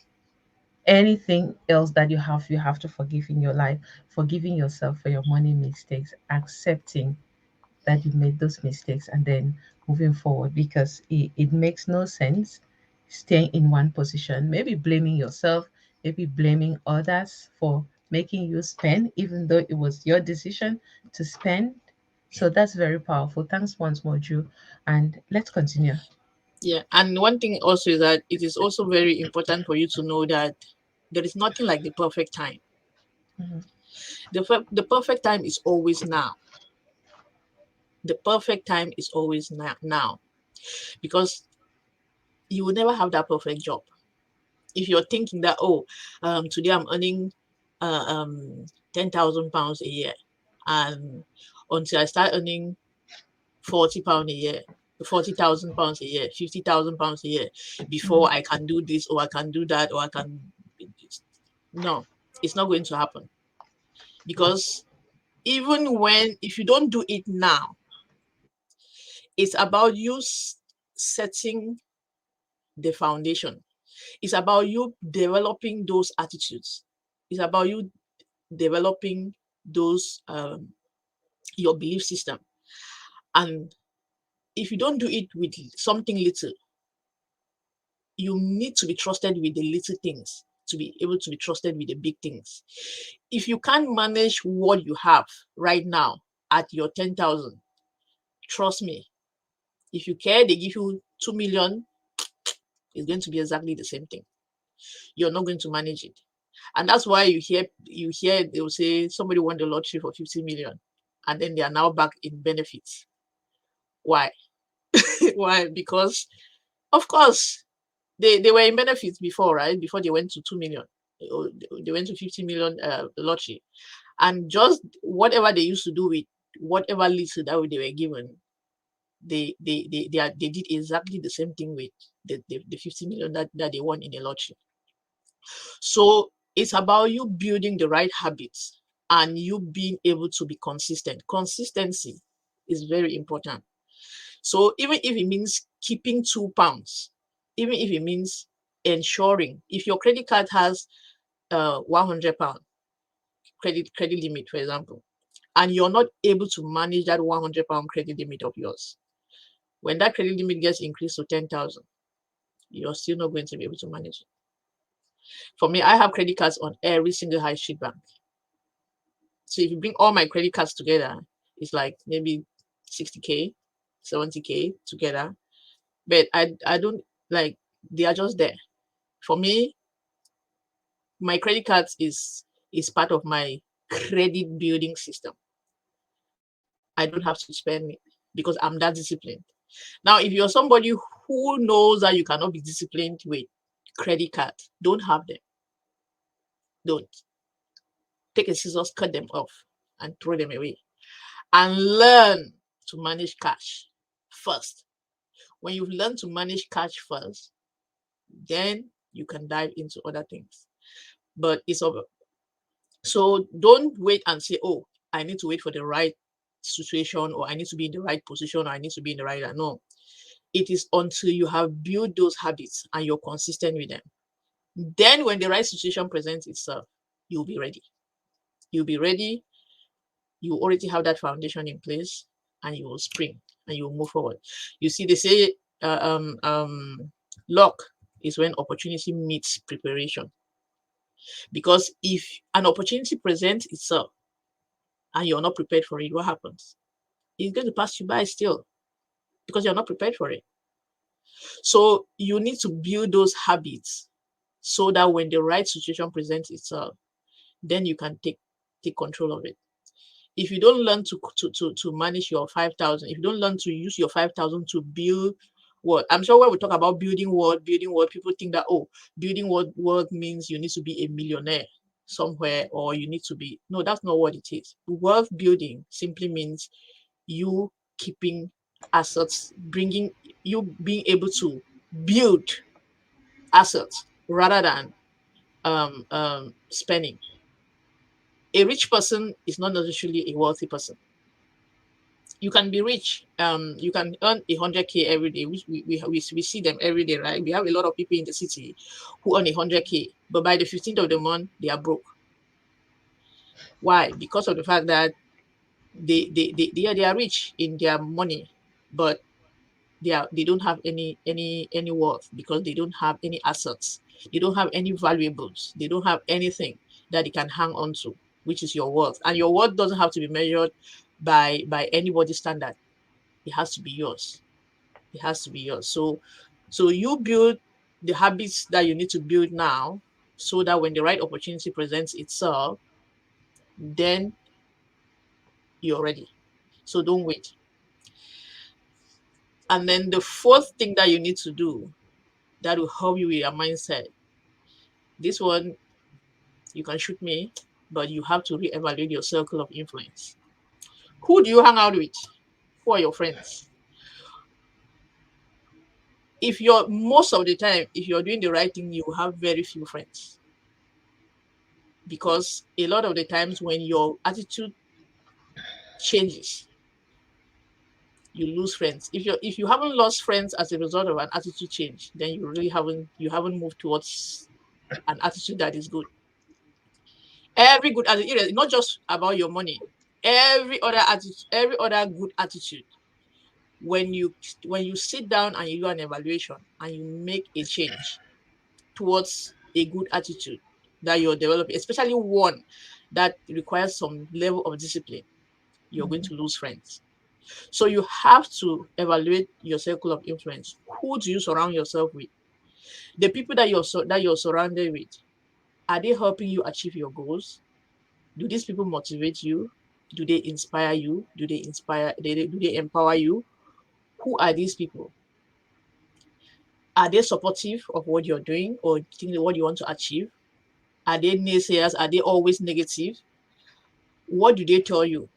anything else that you have to forgive in your life. Forgiving yourself for your money mistakes, accepting that you made those mistakes, and then moving forward, because it makes no sense staying in one position, maybe blaming yourself, maybe blaming others for making you spend, even though it was your decision to spend. So that's very powerful. Thanks once more, Drew. And let's continue. Yeah, and one thing also is that it is also very important for you to know that there is nothing like the perfect time. Mhm. The perfect time is always now. The perfect time is always now, because you will never have that perfect job. If you're thinking that, oh, today I'm earning uh, um, £10,000 a year, and until I start earning £40 a year, £40,000 a year, £50,000 a year, before Mhm. I can do this or I can do that or I can, no, it's not going to happen. Because even when, if you don't do it now, it's about you setting the foundation. It's about you developing those attitudes. It's about you developing those your belief system. And if you don't do it with something little, you need to be trusted with the little things to be able to be trusted with the big things. If you can't manage what you have right now at your 10,000, trust me, if you care, they give you 2 million, it's going to be exactly the same thing. You're not going to manage it. And that's why you hear they will say somebody won the lottery for 50 million and then they are now back in benefits. Why? Why? Because of course they were in benefits before, right? Before they went to 2 million. They went to 50 million lottery. And just whatever they used to do with whatever little that they were given, they did exactly the same thing with the 50 million that they won in the lottery. So it's about you building the right habits and you being able to be consistent. Consistency is very important. So even if it means keeping £2, even if it means ensuring, if your credit card has £100 credit limit, for example, and you're not able to manage that £100 credit limit of yours, when that credit limit gets increased to 10,000, you're still not going to be able to manage it. For me, I have credit cards on every single high street bank. So if you bring all my credit cards together, it's like maybe 60K, 70K together. But I don't like, they are just there. For me, my credit cards is part of my credit building system. I don't have to spend it because I'm that disciplined. Now, if you're somebody who knows that you cannot be disciplined with credit card, don't have them. Don't. Take a scissors, cut them off, and throw them away. And learn to manage cash first. When you've learned to manage cash first, then you can dive into other things. But it's over. So don't wait and say, oh, I need to wait for the right situation, or I need to be in the right position, or I need to be in the right. No, it is until you have built those habits and you're consistent with them. Then when the right situation presents itself, you'll be ready. You'll be ready. You already have that foundation in place, and you will spring and you will move forward. You see, they say luck is when opportunity meets preparation. Because if an opportunity presents itself and you're not prepared for it, what happens? It's going to pass you by still because you're not prepared for it. So you need to build those habits so that when the right situation presents itself, then you can take control of it. If you don't learn to manage your 5,000, if you don't learn to use your 5,000 to build what, I'm sure when we talk about building what, people think that, oh, building what means you need to be a millionaire somewhere, or you need to be, no, that's not what it is. Wealth building simply means you keeping assets, bringing, you being able to build assets rather than spending. A rich person is not necessarily a wealthy person. You can be rich. You can earn 100K every day, which we see them every day, right? We have a lot of people in the city who earn 100K, but by the 15th of the month, they are broke. Why? Because of the fact that they are rich in their money, but they don't have any worth because they don't have any assets. They don't have any valuables. They don't have anything that they can hang on to, which is your worth. And your worth doesn't have to be measured by anybody's standard. It has to be yours. It has to be yours. So you build the habits that you need to build now so that when the right opportunity presents itself, then you're ready. So don't wait. And then the fourth thing that you need to do that will help you with your mindset. This one, you can shoot me, but you have to reevaluate your circle of influence. Who do you hang out with? Who are your friends? If you're most of the time, if you're doing the right thing, you have very few friends. Because a lot of the times when your attitude changes, you lose friends. If you haven't lost friends as a result of an attitude change, then you haven't moved towards an attitude that is good. Every good attitude, not just about your money, every other attitude, every other good attitude. When you when you sit down and you do an evaluation and you make a change towards a good attitude that you're developing, especially one that requires some level of discipline, you're going to lose friends. So you have to evaluate your circle of influence. Who do you surround yourself with? The people that you're surrounded with, are they helping you achieve your goals? Do these people motivate you? Do they inspire you? Do they empower you? Who are these people? Are they supportive of what you're doing or think what you want to achieve? Are they naysayers? Are they always negative? What do they tell you?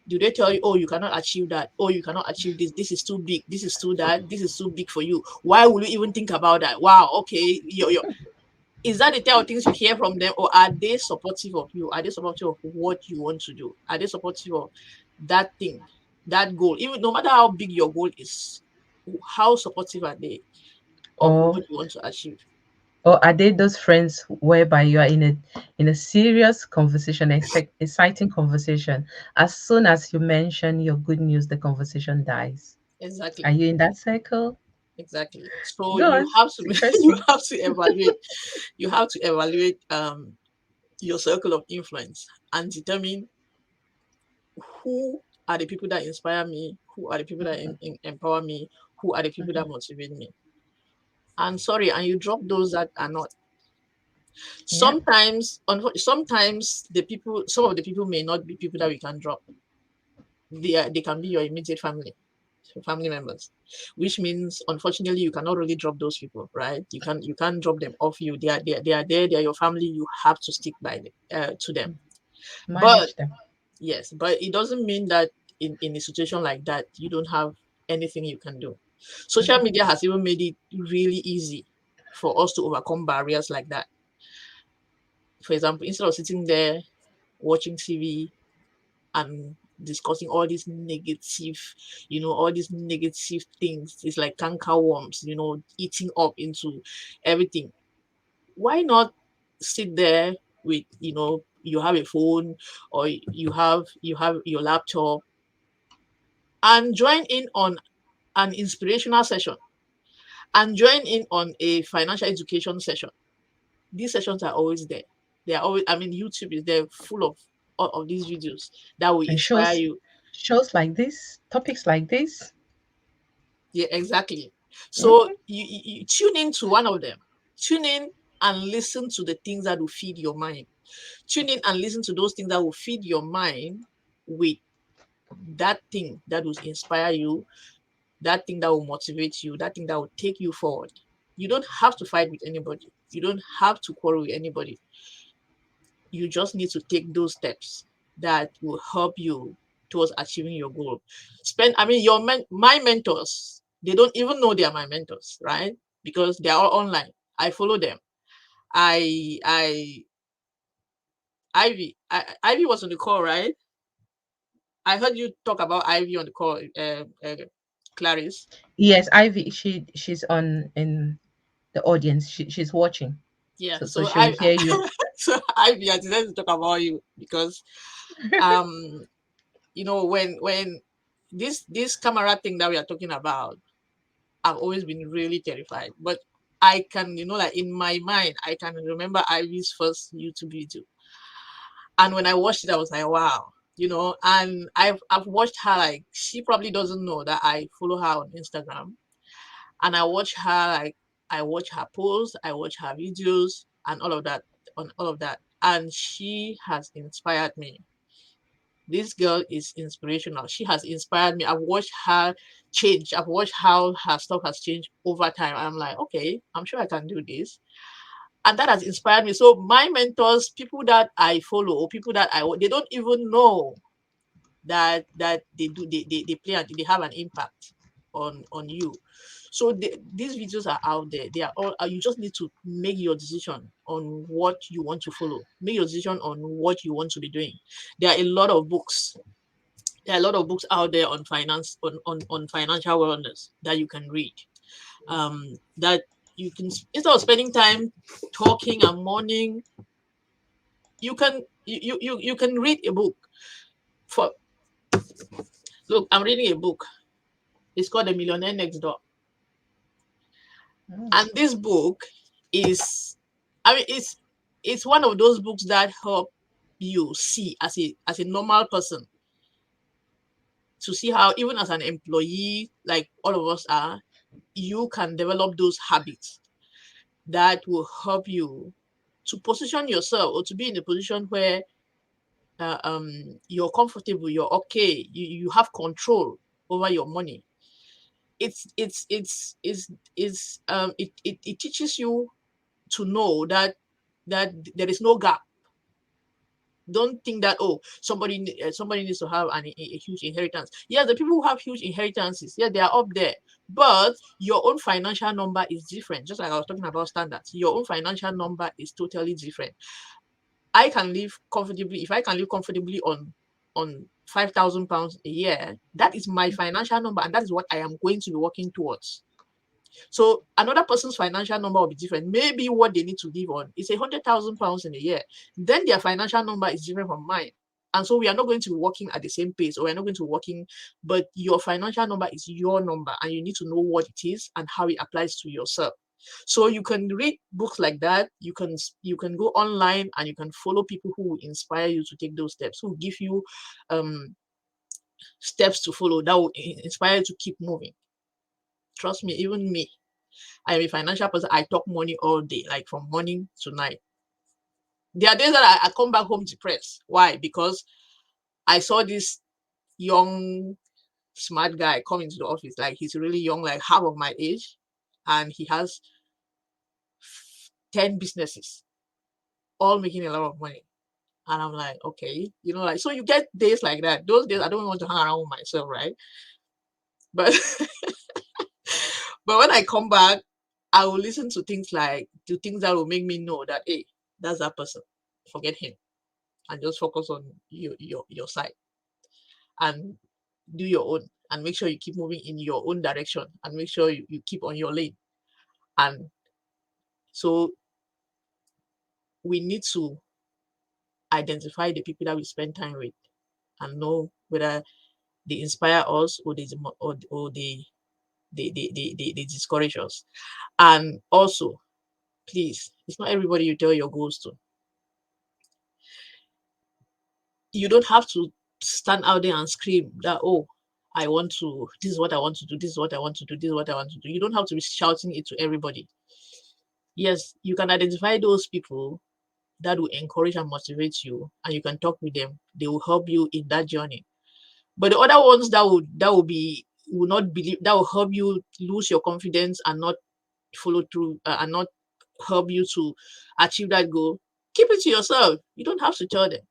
Do they tell you, oh, you cannot achieve that? Oh, you cannot achieve this. This is too big. This is too that. This is too big for you. Why would you even think about that? Wow, okay. Is that the type of things you hear from them, or are they supportive of you? Are they supportive of what you want to do? Are they supportive of that thing, that goal? Even no matter how big your goal is, how supportive are they of Or what you want to achieve? or are they those friends whereby you are in a serious conversation, exciting conversation? As soon as you mention your good news, the conversation dies. Are Exactly. you in that circle? Exactly. So Go you on. have to It's you interesting. have to evaluate you have to evaluate your circle of influence and determine who are the people that inspire me, who are the people that empower me, who are the people that Mhm. motivate me. And sorry, and you drop those that are not. Yeah, Sometimes some of the people may not be people that we can drop. They can be your immediate family, so family members, which means unfortunately you cannot really drop those people, right? You can't drop them off you. They are there. They are your family. You have to stick by to them. But manage them. yes, but it doesn't mean that in a situation like that you don't have anything you can do. Social Mhm. media has even made it really easy for us to overcome barriers like that. For example, instead of sitting there watching TV and discussing all these negative things, it's like canker worms, eating up into everything. Why not sit there with, you have a phone, or you have your laptop, and join in on an inspirational session, and join in on a financial education session. These sessions are always there. They are always, I mean, YouTube is there full of all of these videos that will And inspire you. shows like this, topics like this. Yeah, exactly. So Mhm. you tune into one of them. Tune in and listen to the things that will feed your mind. Tune in and listen to those things that will feed your mind with that thing that will inspire you, that thing that will motivate you, that thing that will take you forward. You don't have to fight with anybody. You don't have to quarrel with anybody. You just need to take those steps that will help you towards achieving your goal. I mean, my mentors, they don't even know they are my mentors, right? because they are all online. I follow them. I Ivy was on the call, right? I heard you talk about Ivy on the call, Clarice. Yes, Ivy, she's on in the audience. She's watching. Yeah. So So she'll hear you. so Ivy, I decided to talk about you because um when this camera thing that we are talking about, I've always been really terrified. But I can, like in my mind, I can remember Ivy's first YouTube video. And when I watched it, I was like, wow, and I've watched her, like, she probably doesn't know that I follow her on Instagram. And I watch her posts, I watch her videos and all of that, on all of that. And she has inspired me. This girl is inspirational. She has inspired me. I've watched her change. I've watched how her stuff has changed over time. I'm like, okay, I'm sure I can do this. And that has inspired me. So my mentors, people that I follow, or people that they don't even know that they play and they have an impact on you. So these videos are out there. They are all. You just need to make your decision on what you want to follow. Make your decision on what you want to be doing. There are a lot of books. There are a lot of books out there on finance, on financial wellness that you can read. That you can, instead of spending time talking and mourning, you can read a book. For Look, I'm reading a book. It's called The Millionaire Next Door. Mm. And this book is, I mean, it's one of those books that help you see, as a normal person, to see how, even as an employee, like all of us are, you can develop those habits that will help you to position yourself, or to be in a position where you're comfortable, you're okay, you have control over your money. It teaches you to know that there is no gap. Don't think that, oh, somebody needs to have a huge inheritance. Yes, the people who have huge inheritances, yeah, they are up there, but your own financial number is different. Just like I was talking about standards, your own financial number is totally different. I can live comfortably. If I can live comfortably on £5,000 a year, that is my financial number, and that is what I am going to be working towards. So another person's financial number will be different. Maybe what they need to live on is £100,000 in a year. Then their financial number is different from mine. And so we are not going to be working at the same pace, or we're not going to be working, but your financial number is your number, and you need to know what it is and how it applies to yourself. So you can read books like that. You can go online and you can follow people who will inspire you to take those steps, who will give you um, steps to follow that will inspire you to keep moving. Trust me, even me, I am a financial person. I talk money all day, like from morning to night. There are days that I come back home depressed. Why? Because I saw this young, smart guy come into the office. Like, he's really young, like half of my age, and he has 10 businesses, all making a lot of money. And I'm like, okay, like, so you get days like that. Those days I don't want to hang around with myself, right? But but when I come back, I will listen to things that will make me know that, hey, that's that person. Forget him, and just focus on your side, and do your own, and make sure you keep moving in your own direction, and make sure you keep on your lane. And so we need to identify the people that we spend time with, and know whether they inspire us, or they discourage us. And also, please, it's not everybody you tell your goals to. You don't have to stand out there and scream that, oh, this is what I want to do, this is what I want to do, this is what I want to do. You don't have to be shouting it to everybody. Yes, you can identify those people that will encourage and motivate you, and you can talk with them. They will help you in that journey. But the other ones will not believe, that will help you lose your confidence and not follow through, and not help you to achieve that goal. Keep it to yourself. You don't have to tell them,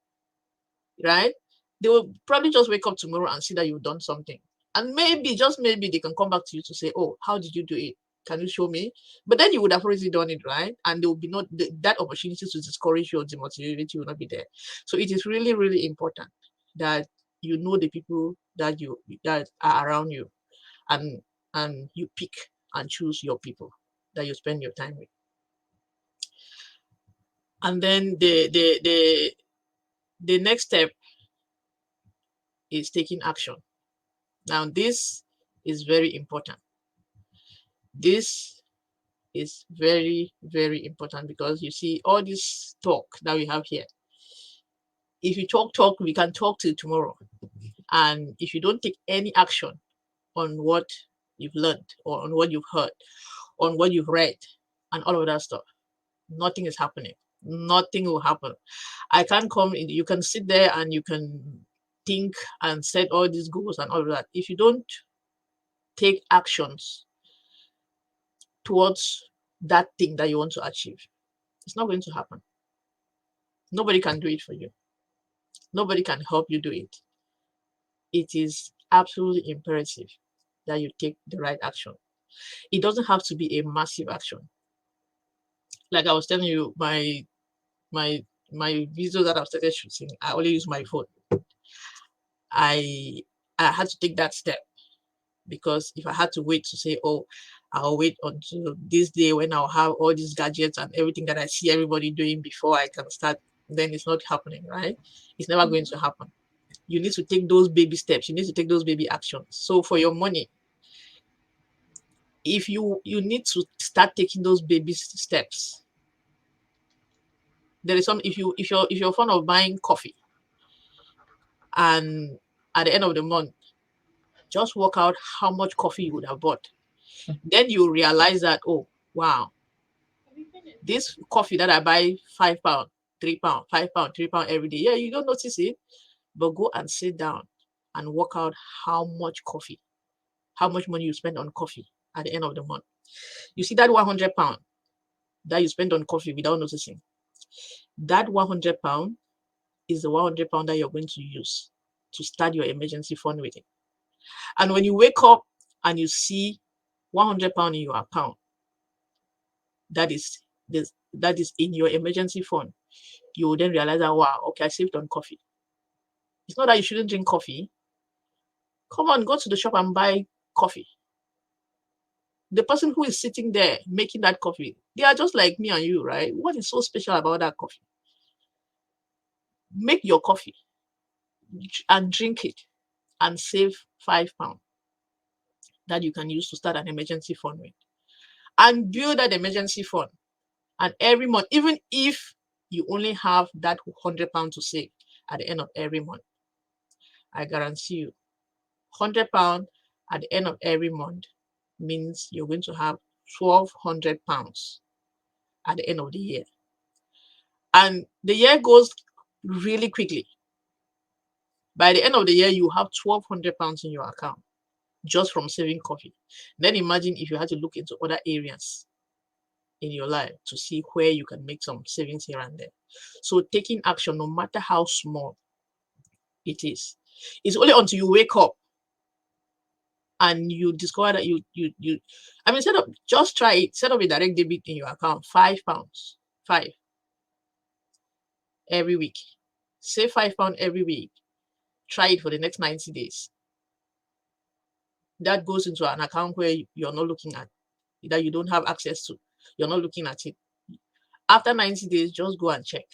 right? They will probably just wake up tomorrow and see that you've done something. And maybe, just maybe, they can come back to you to say, oh, how did you do it? Can you show me? But then you would have already done it, right? And there will be not that opportunity to discourage you or demotivate you will not be there. So it is really, really important that you know the people that are around you, and you pick and choose your people that you spend your time with. And then the next step is taking action. Now this is very important. This is very, very important, because you see all this talk that we have here. If you talk, we can talk till tomorrow. And if you don't take any action on what you've learned, or on what you've heard, on what you've read, and all of that stuff, nothing is happening. Nothing will happen. I can't come in. You can sit there and you can think and set all these goals and all of that. If you don't take actions towards that thing that you want to achieve, it's not going to happen. Nobody can do it for you. Nobody can help you do it. It is absolutely imperative that you take the right action. It doesn't have to be a massive action. Like I was telling you, my my video that I've started shooting, I only use my phone. I I had to take that step, because if I had to wait to say, oh, I'll wait until this day when I'll have all these gadgets and everything that I see everybody doing before I can start, then it's not happening, right? It's never going to happen. You need to take those baby steps. You need to take those baby actions. So for your money, if you need to start taking those baby steps. There is some, if you're fond of buying coffee, and at the end of the month, just work out how much coffee you would have bought. Then you realize that, oh wow, this coffee that I buy £5, £3, £5, £3 every day. Yeah, you don't notice it, but go and sit down and work out how much coffee, how much money you spend on coffee at the end of the month. You see that £100 that you spend on coffee without noticing. That £100 is the £100 that you're going to use to start your emergency fund with it. And when you wake up and you see £100 in your account, that is this that is in your emergency fund, you will then realize that, wow, okay, I saved on coffee. It's not that you shouldn't drink coffee. Come on, go to the shop and buy coffee. The person who is sitting there making that coffee, they are just like me and you, right? What is so special about that coffee? Make your coffee and drink it and save £5 that you can use to start an emergency fund with. And build that emergency fund. And every month, even if you only have that £100 to save at the end of every month, I guarantee you, £100 at the end of every month means you're going to have £1,200 at the end of the year. And the year goes really quickly. By the end of the year, you have £1,200 in your account just from saving coffee. Then imagine if you had to look into other areas in your life to see where you can make some savings here and there. So taking action, no matter how small it is, it's only until you wake up and you discover that I mean, just try it. Set up a direct debit in your account, £5, 5 every week. Save £5 every week. Try it for the next 90 days. That goes into an account where you're not looking at, that you don't have access to. You're not looking at it. After 90 days, just go and check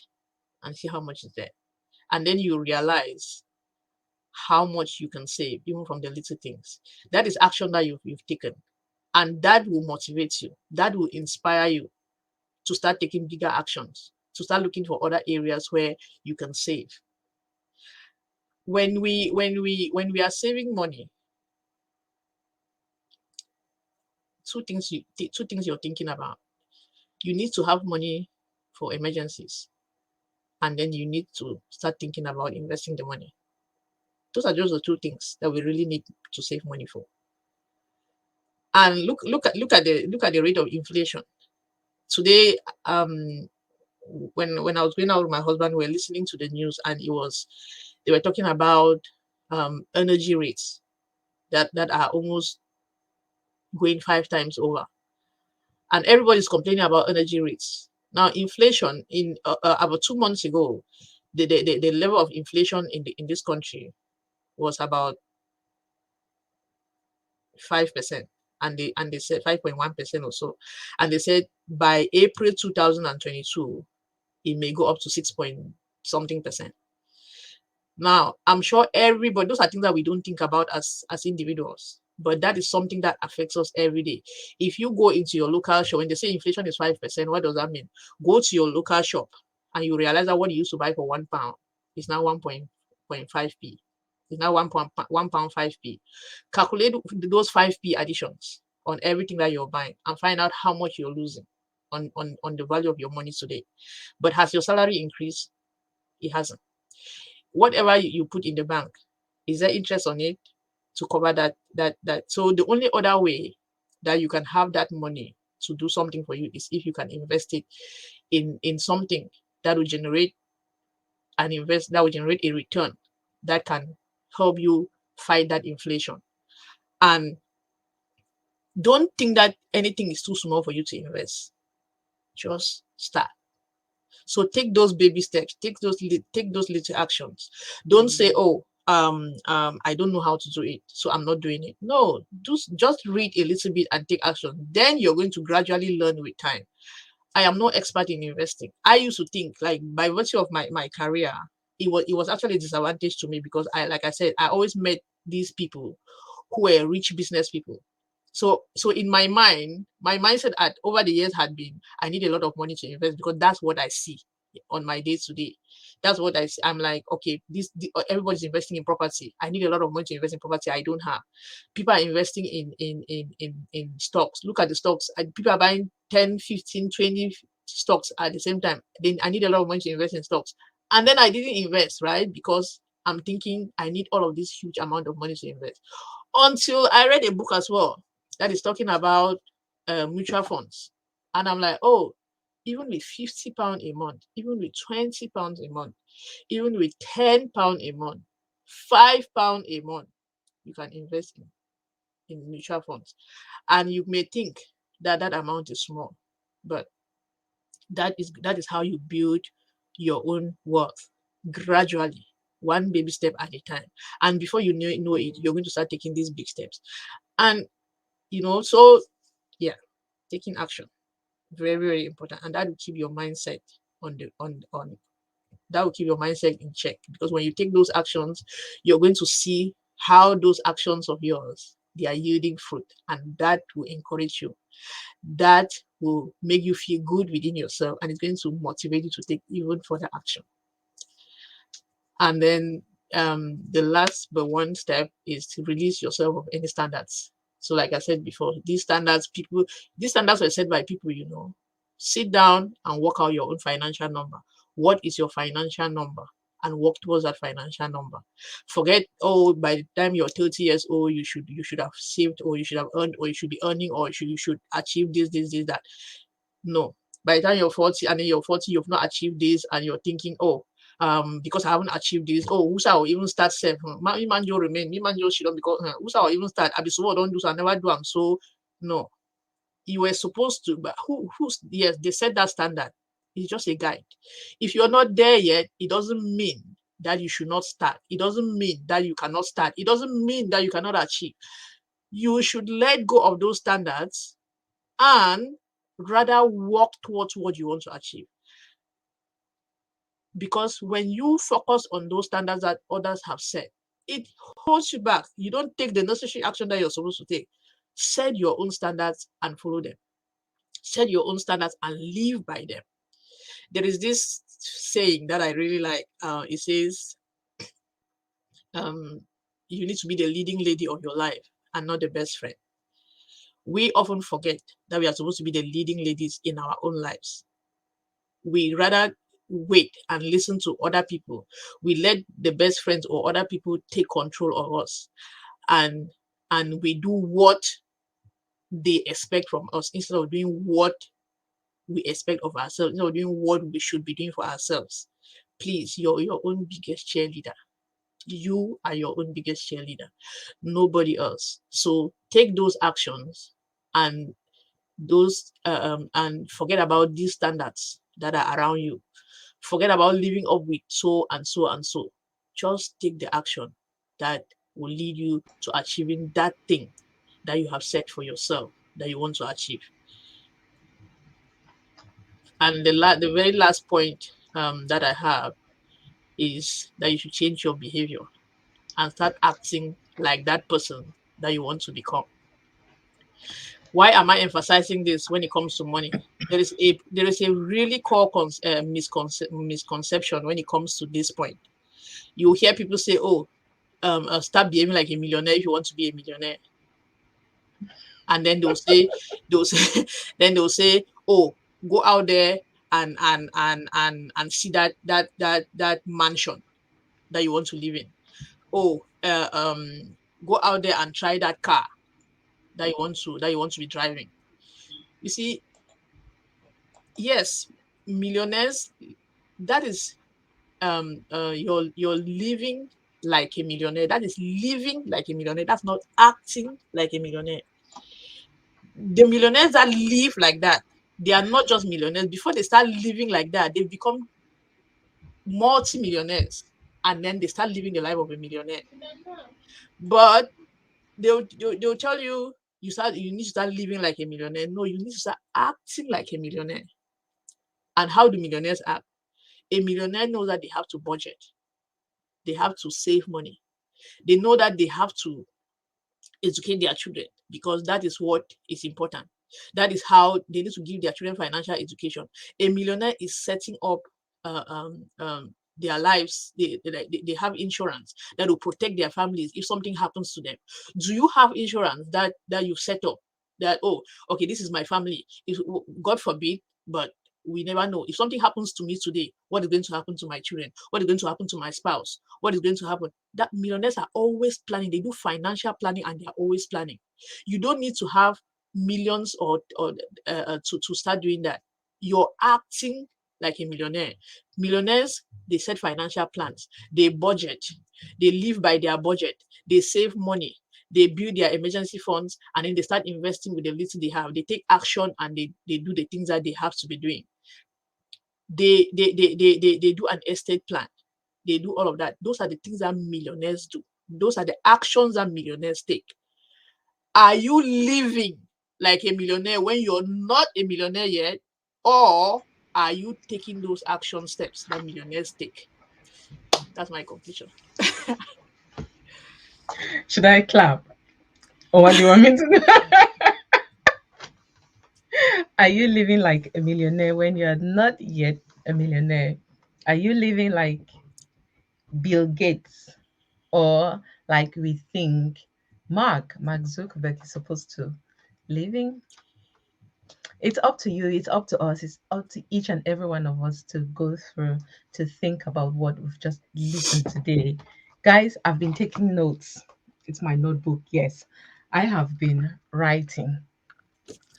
and see how much is there. And then you realize how much you can save, even from the little things. That is action that you've taken. And that will motivate you. That will inspire you to start taking bigger actions, to start looking for other areas where you can save. When we are saving money, two things you're thinking about. You need to have money for emergencies, and then you need to start thinking about investing the money. Those are just the two things that we really need to save money for. And look at the rate of inflation today. When I was going out with my husband, we were listening to the news, and they were talking about energy rates that are almost going 5 times over. and everybody's complaining about energy rates. Now, inflation in about 2 months ago, the level of inflation in this country was about 5%, and they said 5.1% or so, and they said by April 2022 it may go up to 6 point something percent. Now, I'm sure everybody, those are things that we don't think about as individuals, but that is something that affects us every day. If you go into your local shop, when they say inflation is 5%, what does that mean? Go to your local shop and you realize that what you used to buy for £1 is now 1.5p. It's now £1 5p. Calculate those 5p additions on everything that you're buying and find out how much you're losing on the value of your money today. But has your salary increased? It hasn't. Whatever you put in the bank, is there interest on it to cover that? So the only other way that you can have that money to do something for you is if you can invest it in something that will generate a return that can help you fight that inflation. And don't think that anything is too small for you to invest. Just start. So take those baby steps, take those little actions. Don't say, oh, I don't know how to do it, so I'm not doing it. No, just read a little bit and take action. Then you're going to gradually learn with time. I am no expert in investing. I used to think, like, by virtue of my career, it was actually a disadvantage to me, because like I said, I always met these people who were rich business people. So in my mind, my mindset over the years had been, I need a lot of money to invest, because that's what I see on my day to day. That's what I see. I'm like, okay, everybody's investing in property. I need a lot of money to invest in property I don't have. People are investing in stocks. Look at the stocks. People are buying 10, 15, 20 stocks at the same time. Then I need a lot of money to invest in stocks. And then I didn't invest, right? Because I'm thinking I need all of this huge amount of money to invest. Until I read a book as well that is talking about mutual funds. And I'm like, oh, even with £50 a month, even with £20 a month, even with £10 a month, £5 a month, you can invest in mutual funds. And you may think that that amount is small, but that is how you build your own wealth gradually, one baby step at a time. And before you know it, you're going to start taking these big steps. And so yeah, taking action, very, very important. And that will keep your mindset on that will keep your mindset in check, because when you take those actions, you're going to see how those actions of yours, they are yielding fruit, and that will encourage you. That will make you feel good within yourself, and it's going to motivate you to take even further action. And then the last but one step is to release yourself of any standards. So like I said before, these standards were set by people. Sit down and work out your own financial number. What is your financial number? And work towards that financial number. Forget, oh, by the time you're 30 years old, you should have saved, or you should have earned, or you should be earning, or you should achieve this, that. No. By the time you're 40, and then you're 40, you've not achieved this, and you're thinking, oh, because I haven't achieved this, oh, who's I will even start self? Me man you remain, me man you should not, because who's I will even start? I be so don't do so, I never do. I'm so no. You were supposed to, but who's yes, they set that standard. It's just a guide. If you're not there yet, it doesn't mean that you should not start. It doesn't mean that you cannot start. It doesn't mean that you cannot achieve. You should let go of those standards and rather work towards what you want to achieve. Because when you focus on those standards that others have set, it holds you back. You don't take the necessary action that you're supposed to take. Set your own standards and follow them. Set your own standards and live by them. There is this saying that I really like. It says, you need to be the leading lady of your life and not the best friend. We often forget that we are supposed to be the leading ladies in our own lives. We rather wait and listen to other people. We let the best friends or other people take control of us, and we do what they expect from us instead of doing what we expect of ourselves, instead of doing what we should be doing for ourselves. Please, you're your own biggest cheerleader. You are your own biggest cheerleader, nobody else. So take those actions and those and forget about these standards that are around you. Forget about living up with so and so and so. Just take the action that will lead you to achieving that thing that you have set for yourself that you want to achieve. And the very last point that I have is that you should change your behavior and start acting like that person that you want to become. Why am I emphasizing this when it comes to money? There is a really core misconception when it comes to this point. You hear people say, "Oh, start behaving like a millionaire if you want to be a millionaire," and then they'll say, then they'll say, "Oh, go out there and see that mansion that you want to live in. Oh, go out there and try that car that you want to be driving." You see, yes, millionaires, that is you're living like a millionaire. That is living like a millionaire. That's not acting like a millionaire. The millionaires that live like that, they are not just millionaires. Before they start living like that, they become multi-millionaires, and then they start living the life of a millionaire. But they'll tell you, you need to start living like a millionaire. No, you need to start acting like a millionaire. And how do millionaires act? A millionaire knows that they have to budget, they have to save money, they know that they have to educate their children because that is what is important. That is how they need to give their children financial education. A millionaire is setting up their lives. They have insurance that will protect their families if something happens to them. Do you have insurance that you set up that, oh, okay, this is my family. If God forbid, but we never know. If something happens to me today, what is going to happen to my children? What is going to happen to my spouse? What is going to happen? That millionaires are always planning. They do financial planning and they are always planning. You don't need to have millions to start doing that. You're acting like a millionaire. Millionaires, they set financial plans, they budget, they live by their budget, they save money, they build their emergency funds, and then they start investing with the little they have. They take action and they do the things that they have to be doing. They do an estate plan. They do all of that. Those are the things that millionaires do. Those are the actions that millionaires take. Are you living like a millionaire when you're not a millionaire yet? Or are you taking those action steps that millionaires take? That's my conclusion. Should I clap? Or what do you want me to do? Are you living like a millionaire when you're not yet a millionaire? Are you living like Bill Gates or like we think Mark Zuckerberg is supposed to living? It's up to you, it's up to us, it's up to each and every one of us to go through, to think about what we've just listened today. Guys, I've been taking notes. It's my notebook, yes. I have been writing,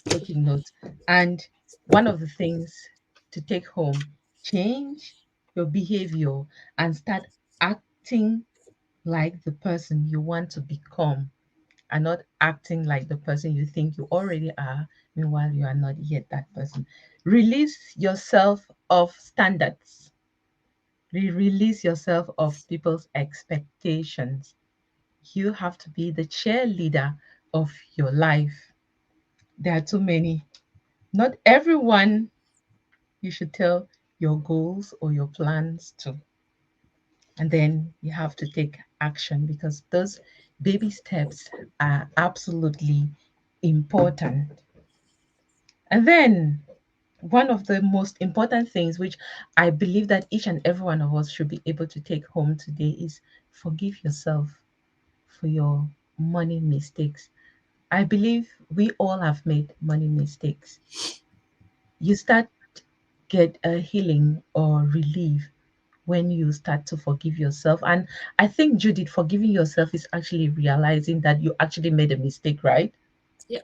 taking notes. And one of the things to take home, change your behavior and start acting like the person you want to become and not acting like the person you think you already are, meanwhile, you are not yet that person. Release yourself of standards, release yourself of people's expectations. You have to be the cheerleader of your life. There are too many. Not everyone you should tell your goals or your plans to. And then you have to take action because those baby steps are absolutely important. And then one of the most important things, which I believe that each and every one of us should be able to take home today, is forgive yourself for your money mistakes. I believe we all have made money mistakes. You start get a healing or relief when you start to forgive yourself. And I think, Judith, forgiving yourself is actually realizing that you actually made a mistake, right? Yeah,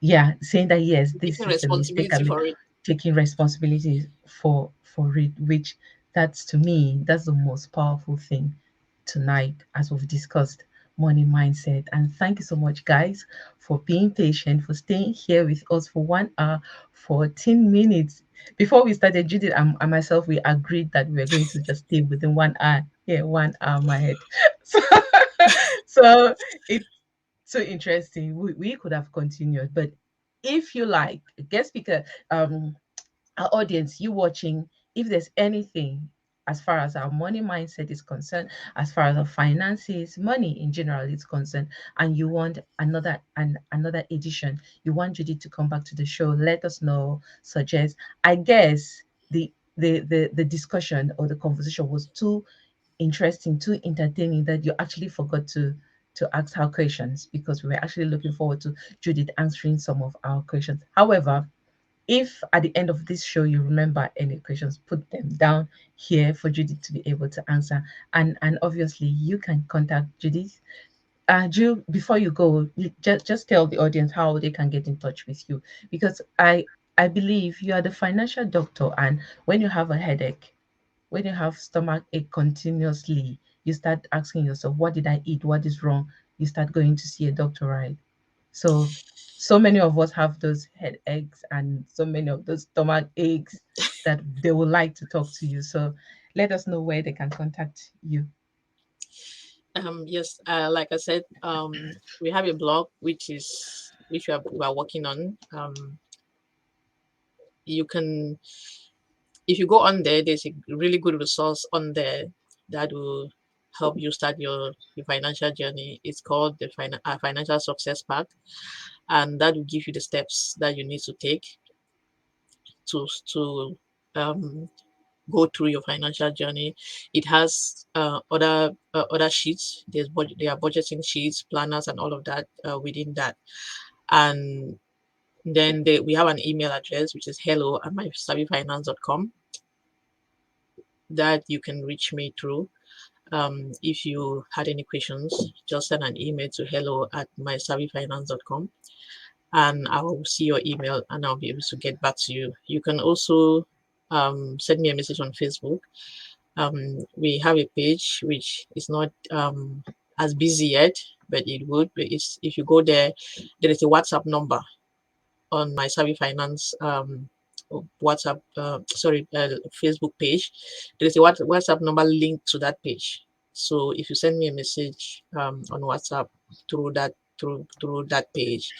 Yeah, saying that yes, taking this is a mistake. I responsibility mean, for it. taking responsibility for it, which that's to me, that's the most powerful thing tonight, as we've discussed. money mindset. And thank you so much, guys, for being patient, for staying here with us for 1 hour, 14 minutes. Before we started, Judith and myself, we agreed that we were going to just stay within 1 hour. Yeah, 1 hour, my head. So, so it's so interesting. We could have continued, but if you like, guest speaker, our audience, you watching, if there's anything as far as our money mindset is concerned, as far as our finances, money in general is concerned, and you want another edition, you want Judy to come back to the show, let us know, suggest. I guess the discussion or the conversation was too interesting, too entertaining that you actually forgot to ask her questions because we were actually looking forward to Judith answering some of our questions. However, if at the end of this show you remember any questions, put them down here for Judith to be able to answer. And obviously you can contact Judith. Jill, before you go, just tell the audience how they can get in touch with you because I believe you are the financial doctor, and when you have a headache, when you have stomach ache continuously, you start asking yourself, what did I eat? What is wrong? You start going to see a doctor, right? So, so many of us have those headaches and so many of those stomach aches that they would like to talk to you. So, let us know where they can contact you. Yes, like I said, we have a blog which we are working on. You can, if you go on there, there's a really good resource on there that will help you start your financial journey. It's called the financial success path, and that will give you the steps that you need to take to um, go through your financial journey. It has other sheets. There are budgeting sheets, planners, and all of that within that. And then we have an email address which is hello@mysavvyfinance.com that you can reach me through. If you had any questions, just send an email to hello@mysavvyfinance.com and I will see your email and I'll be able to get back to you. You can also send me a message on Facebook. We have a page which is not as busy yet, but it would. It's, if you go there, there is a WhatsApp number on my Savvy Finance WhatsApp, Facebook page. There is a WhatsApp number linked to that page. So if you send me a message on WhatsApp through that through that page,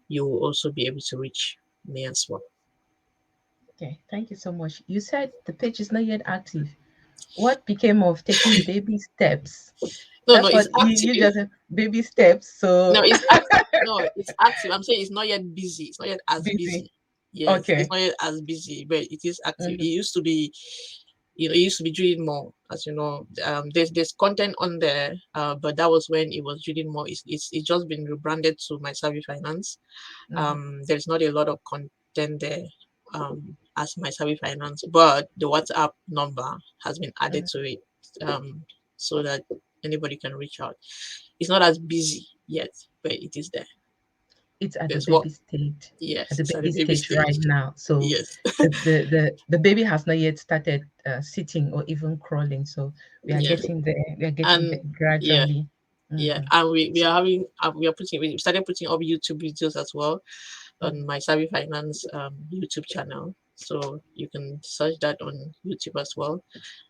you will also be able to reach me as well. Okay, thank you so much. You said the page is not yet active. What became of taking the baby steps? No, no, That's it's what you active. just said, baby steps. So No, it's active. No, it's active. I'm saying it's not yet busy. It's not yet as busy. busy. Yes, it's Okay. not yet as busy, but it is active. Hmm. It used to be, it used to be Judith Moor, as you know. There's content on there, but that was when it was Judith Moor. It's just been rebranded to My Savvy Finance. Hmm. There's not a lot of content there, as My Savvy Finance, but the WhatsApp number has been added Hmm. to it, so that anybody can reach out. It's not as busy yet, but it is there. It's at the There's what? baby stage, at Yes, the it's at the baby baby stage right stage. now. So Yes, the baby has not yet started sitting or even crawling. So we are yeah, getting there. We are getting and there yeah, gradually. yeah, Hmm. and we are having we started putting up YouTube videos as well on my Savvy Finance YouTube channel. So you can search that on YouTube as well,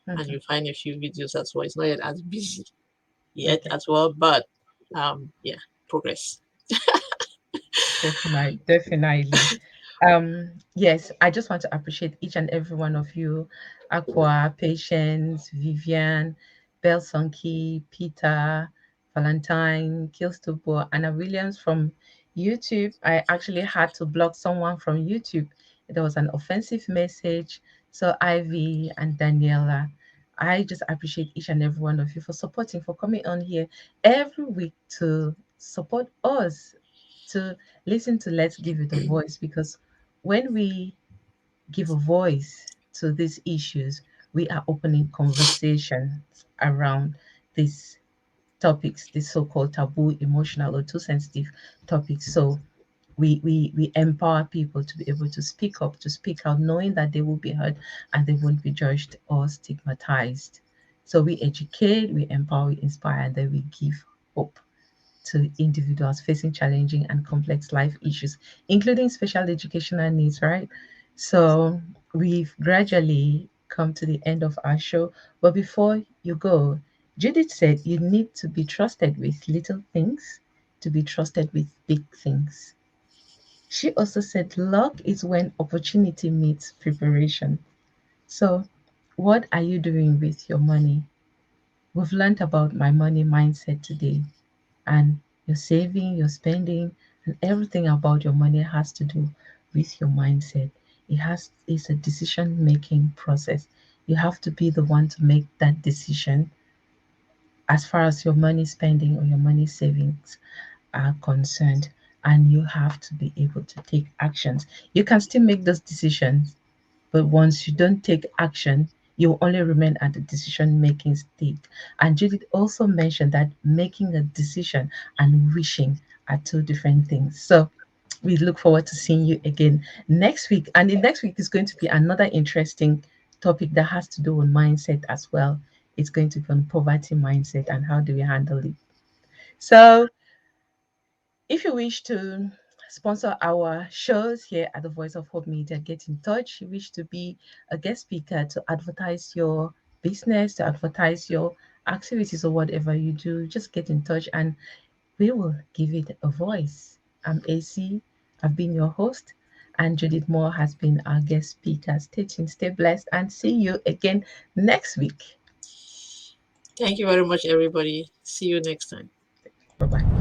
and Hmm. you find a few videos as well. It's not yet as busy yet Okay. as well, but yeah, progress. Definitely, definitely. Yes, I just want to appreciate each and every one of you. Aqua, Patience, Vivian, Belsonki, Peter, Valentine, Kilstubo, Anna Williams from YouTube. I actually had to block someone from YouTube. There was an offensive message. So Ivy and Daniela, I just appreciate each and every one of you for supporting, for coming on here every week to support us, to listen to Let's Give It a Voice, because when we give a voice to these issues, we are opening conversations around these topics, these so-called taboo, emotional, or too sensitive topics. So we empower people to be able to speak up, to speak out, knowing that they will be heard and they won't be judged or stigmatized. So we educate, we empower, we inspire, and then we give hope. to individuals facing challenging and complex life issues, including special educational needs, right? So we've gradually come to the end of our show. But before you go, Judith said you need to be trusted with little things to be trusted with big things. She also said luck is when opportunity meets preparation. So, what are you doing with your money? We've learned about my money mindset today, and your saving, your spending, and everything about your money has to do with your mindset. It's a decision making process. You have to be the one to make that decision as far as your money spending or your money savings are concerned, and you have to be able to take actions. You can still make those decisions, but once you don't take action, you only remain at the decision making state. And Judith also mentioned that making a decision and wishing are two different things. So we look forward to seeing you again next week. And the next week is going to be another interesting topic that has to do with mindset as well. It's going to be on poverty mindset and how do we handle it. So if you wish to sponsor our shows here at the Voice of Hope Media, get in touch. You wish to be a guest speaker to advertise your business, to advertise your activities or whatever you do, just get in touch and we will give it a voice. I'm AC, I've been your host, and Judith Moore has been our guest speaker. Stay tuned, stay blessed, and see you again next week. Thank you very much, everybody. See you next time. Bye bye.